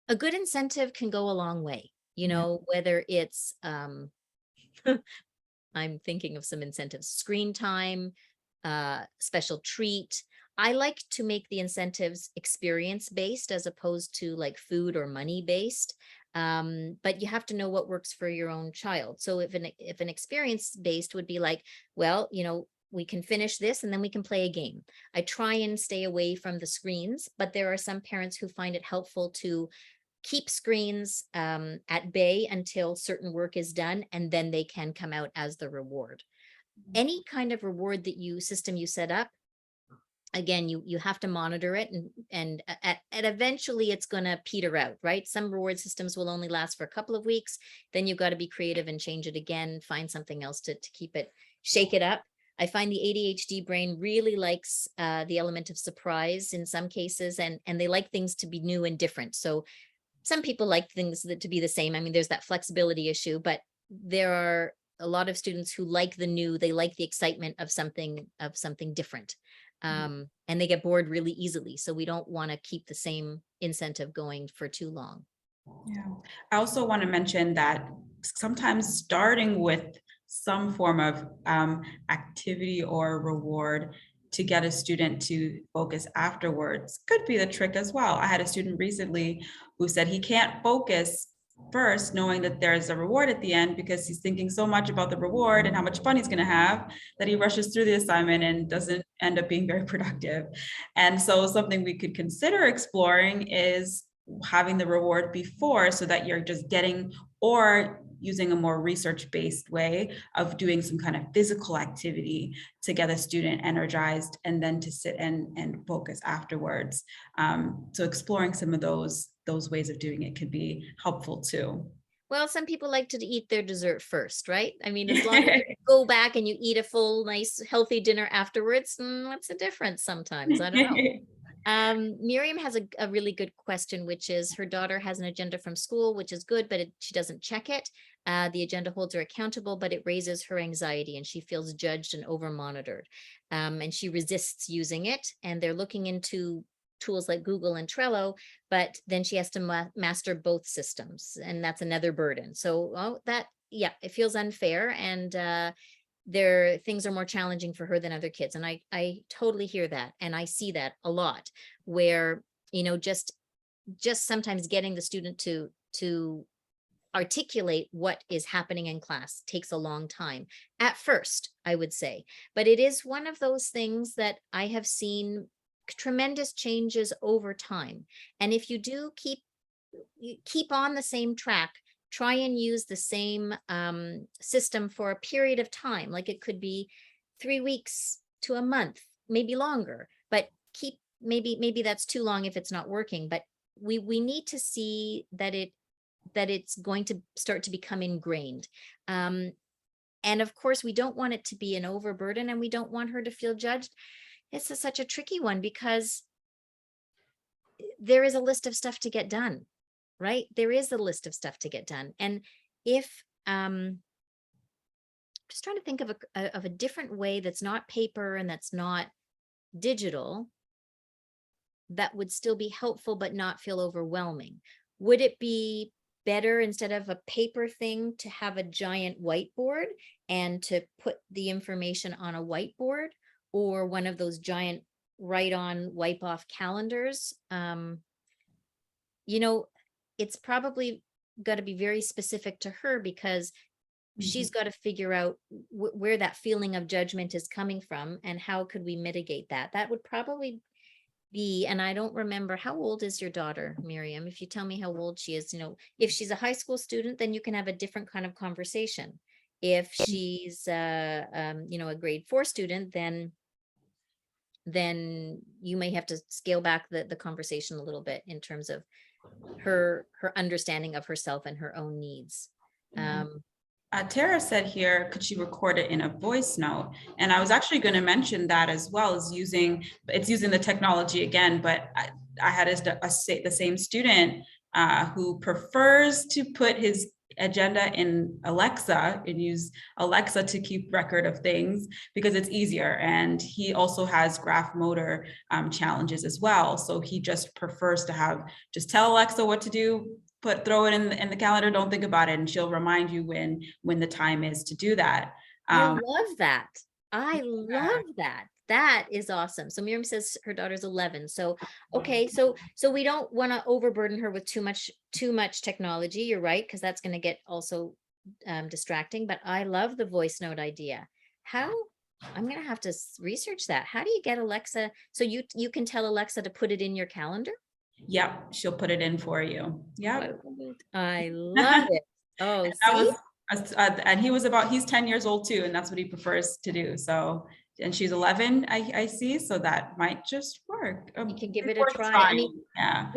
A: a good incentive can go a long way, you know, whether it's I'm thinking of some incentives, screen time, special treat. I like to make the incentives experience-based as opposed to like food or money-based. But you have to know what works for your own child. So if an experience-based would be like, well, you know, we can finish this and then we can play a game. I try and stay away from the screens, but there are some parents who find it helpful to keep screens at bay until certain work is done, and then they can come out as the reward. Any kind of reward that you set up, again, you have to monitor it, and eventually it's going to peter out, right? Some reward systems will only last for a couple of weeks. Then you've got to be creative and change it again, find something else to keep it, shake it up. I find the ADHD brain really likes the element of surprise in some cases, and they like things to be new and different. So some people like things to be the same. I mean, there's that flexibility issue, but there are a lot of students who like the new. They like the excitement of something different, and they get bored really easily. So we don't want to keep the same incentive going for too long.
B: Yeah, I also want to mention that sometimes starting with some form of activity or reward to get a student to focus afterwards could be the trick as well. I had a student recently who said he can't focus first knowing that there's a reward at the end, because he's thinking so much about the reward and how much fun he's going to have that he rushes through the assignment and doesn't end up being very productive. And so something we could consider exploring is having the reward before, so that you're just getting, or using a more research-based way of doing some kind of physical activity to get a student energized, and then to sit and focus afterwards. So exploring some of those ways of doing it could be helpful too.
A: Well, some people like to eat their dessert first, right? I mean, as long as you go back and you eat a full, nice, healthy dinner afterwards, what's the difference sometimes? I don't know. Miriam has a really good question, which is her daughter has an agenda from school, which is good, but she doesn't check it. The agenda holds her accountable, but it raises her anxiety and she feels judged and over monitored. And she resists using it. And they're looking into tools like Google and Trello, but then she has to master both systems. And that's another burden. So, yeah, it feels unfair. And things are more challenging for her than other kids, and I totally hear that, and I see that a lot, where just sometimes getting the student to articulate what is happening in class takes a long time at first, I would say. But it is one of those things that I have seen tremendous changes over time, and if you do keep on the same track, try and use the same system for a period of time. Like it could be 3 weeks to a month, maybe longer, but maybe that's too long if it's not working. But we need to see that it's going to start to become ingrained. And of course, we don't want it to be an overburden, and we don't want her to feel judged. It's such a tricky one because there is a list of stuff to get done, right? There is a list of stuff to get done. And if just trying to think of a different way that's not paper and that's not digital, that would still be helpful but not feel overwhelming. Would it be better, instead of a paper thing, to have a giant whiteboard and to put the information on a whiteboard, or one of those giant write on, wipe off calendars? It's probably got to be very specific to her, because she's got to figure out where that feeling of judgment is coming from and how could we mitigate that. That would probably be, and I don't remember, how old is your daughter, Miriam? If you tell me how old she is, if she's a high school student, then you can have a different kind of conversation. If she's a grade 4 student, then you may have to scale back the conversation a little bit in terms of her understanding of herself and her own needs.
B: Tara said here, could she record it in a voice note? And I was actually going to mention that as well, as using the technology again, but I had the same student who prefers to put his agenda in Alexa and use Alexa to keep record of things because it's easier. And he also has graph motor challenges as well. So he just prefers to just tell Alexa what to do, throw it in the calendar, don't think about it, and she'll remind you when the time is to do that.
A: I love that. I love that. That is awesome. So Miriam says her daughter's 11. So, okay. So we don't want to overburden her with too much technology. You're right, because that's going to get also distracting, but I love the voice note idea. I'm going to have to research that. How do you get Alexa? So you can tell Alexa to put it in your calendar?
B: Yep. She'll put it in for you. Yep.
A: I love it. Oh, see?
B: And he's 10 years old too, and that's what he prefers to do. So, and she's 11, I see. So that might just work.
A: You can give it a try.
B: Trying.
A: I mean,
B: yeah.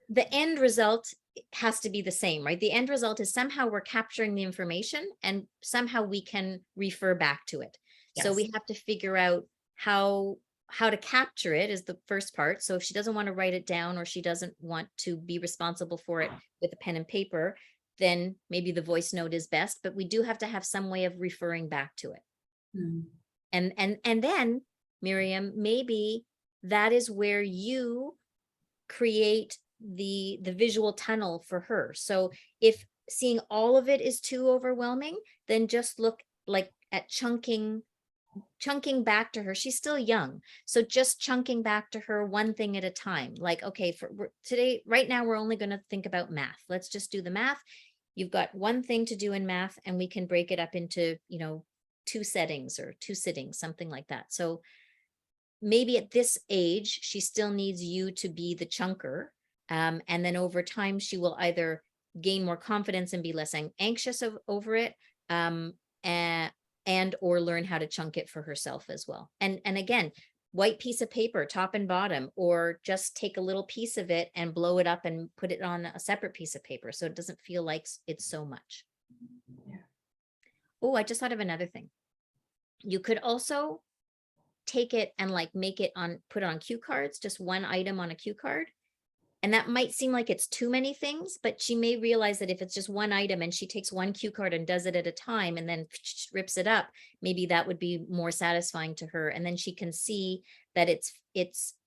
A: The end result has to be the same, right? The end result is somehow we're capturing the information and somehow we can refer back to it. Yes. So we have to figure out how to capture it is the first part. So if she doesn't want to write it down, or she doesn't want to be responsible for it with a pen and paper, then maybe the voice note is best, but we do have to have some way of referring back to it. And then, Miriam, maybe that is where you create the visual tunnel for her. So if seeing all of it is too overwhelming, then just look like at chunking back to her. She's still young, so just chunking back to her one thing at a time. Like, okay, today, right now, we're only going to think about math. Let's just do the math. You've got one thing to do in math, and we can break it up into 2 settings or 2 sittings, something like that. So maybe at this age, she still needs you to be the chunker, and then over time, she will either gain more confidence and be less anxious over it, and or learn how to chunk it for herself as well. And again, white piece of paper, top and bottom, or just take a little piece of it and blow it up and put it on a separate piece of paper so it doesn't feel like it's so much.
B: Yeah.
A: Oh, I just thought of another thing. You could also take it and like put it on cue cards, just one item on a cue card. And that might seem like it's too many things, but she may realize that if it's just one item and she takes one cue card and does it at a time and then rips it up, maybe that would be more satisfying to her. And then she can see that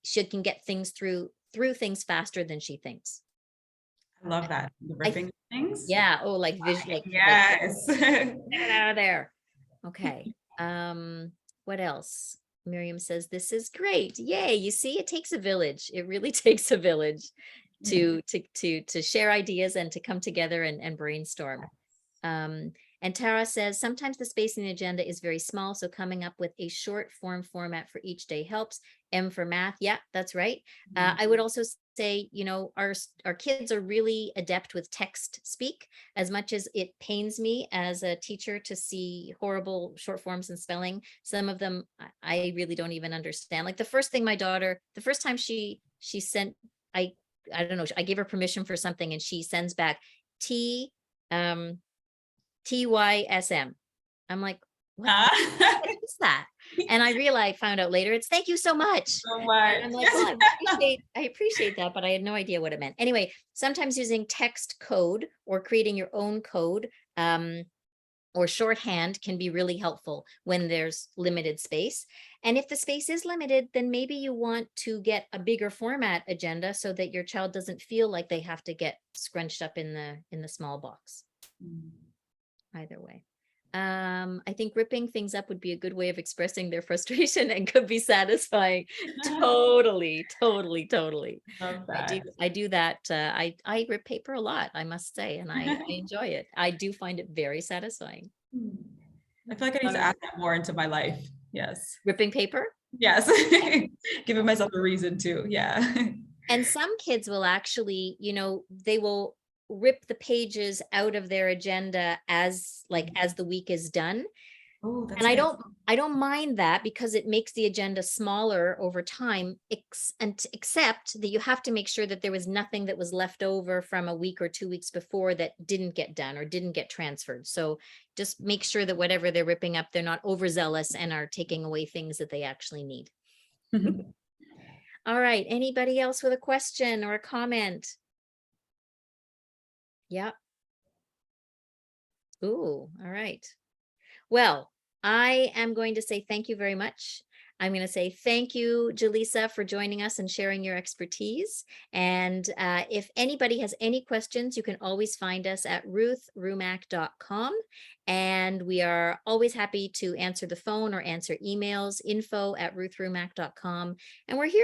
A: she can get things through things faster than she thinks.
B: I love that. The
A: I
B: ripping things.
A: Yeah. Oh, like visual, like
B: Yes.
A: get it out of there. Okay. What else? Miriam says, this is great. Yay. You see, it takes a village. It really takes a village to share ideas and to come together and brainstorm. And Tara says, sometimes the space in the agenda is very small, so coming up with a short form format for each day helps. M for math. Yeah, that's right. I would also say, our kids are really adept with text speak. As much as it pains me as a teacher to see horrible short forms and spelling, some of them I really don't even understand. Like the first time she sent, I don't know, I gave her permission for something and she sends back TYSM. I'm like, what is that? And I found out later, it's thank you so much.
B: So
A: And I'm
B: much.
A: like, well, I appreciate that, but I had no idea what it meant. Anyway, sometimes using text code or creating your own code or shorthand can be really helpful when there's limited space. And if the space is limited, then maybe you want to get a bigger format agenda so that your child doesn't feel like they have to get scrunched up in the small box. Either way. I think ripping things up would be a good way of expressing their frustration and could be satisfying. Totally.
B: Love that.
A: I do that. I rip paper a lot, I must say, and I enjoy it. I do find it very satisfying.
B: I feel like I need to add that more into my life. Yes.
A: Ripping paper?
B: Yes. Giving myself a reason to. Yeah.
A: And some kids will actually, they will rip the pages out of their agenda as the week is done.
B: Oh, that's
A: And I
B: nice.
A: don't mind that because it makes the agenda smaller over time, except that you have to make sure that there was nothing that was left over from a week or 2 weeks before that didn't get done or didn't get transferred. So just make sure that whatever they're ripping up, they're not overzealous and are taking away things that they actually need. All right. Anybody else with a question or a comment? Yeah. Ooh, all right. Well, I am going to say thank you very much. I'm going to say thank you, Jaleesa, for joining us and sharing your expertise. And if anybody has any questions, you can always find us at ruthrumack.com. And we are always happy to answer the phone or answer emails, info@ruthrumack.com. And we're here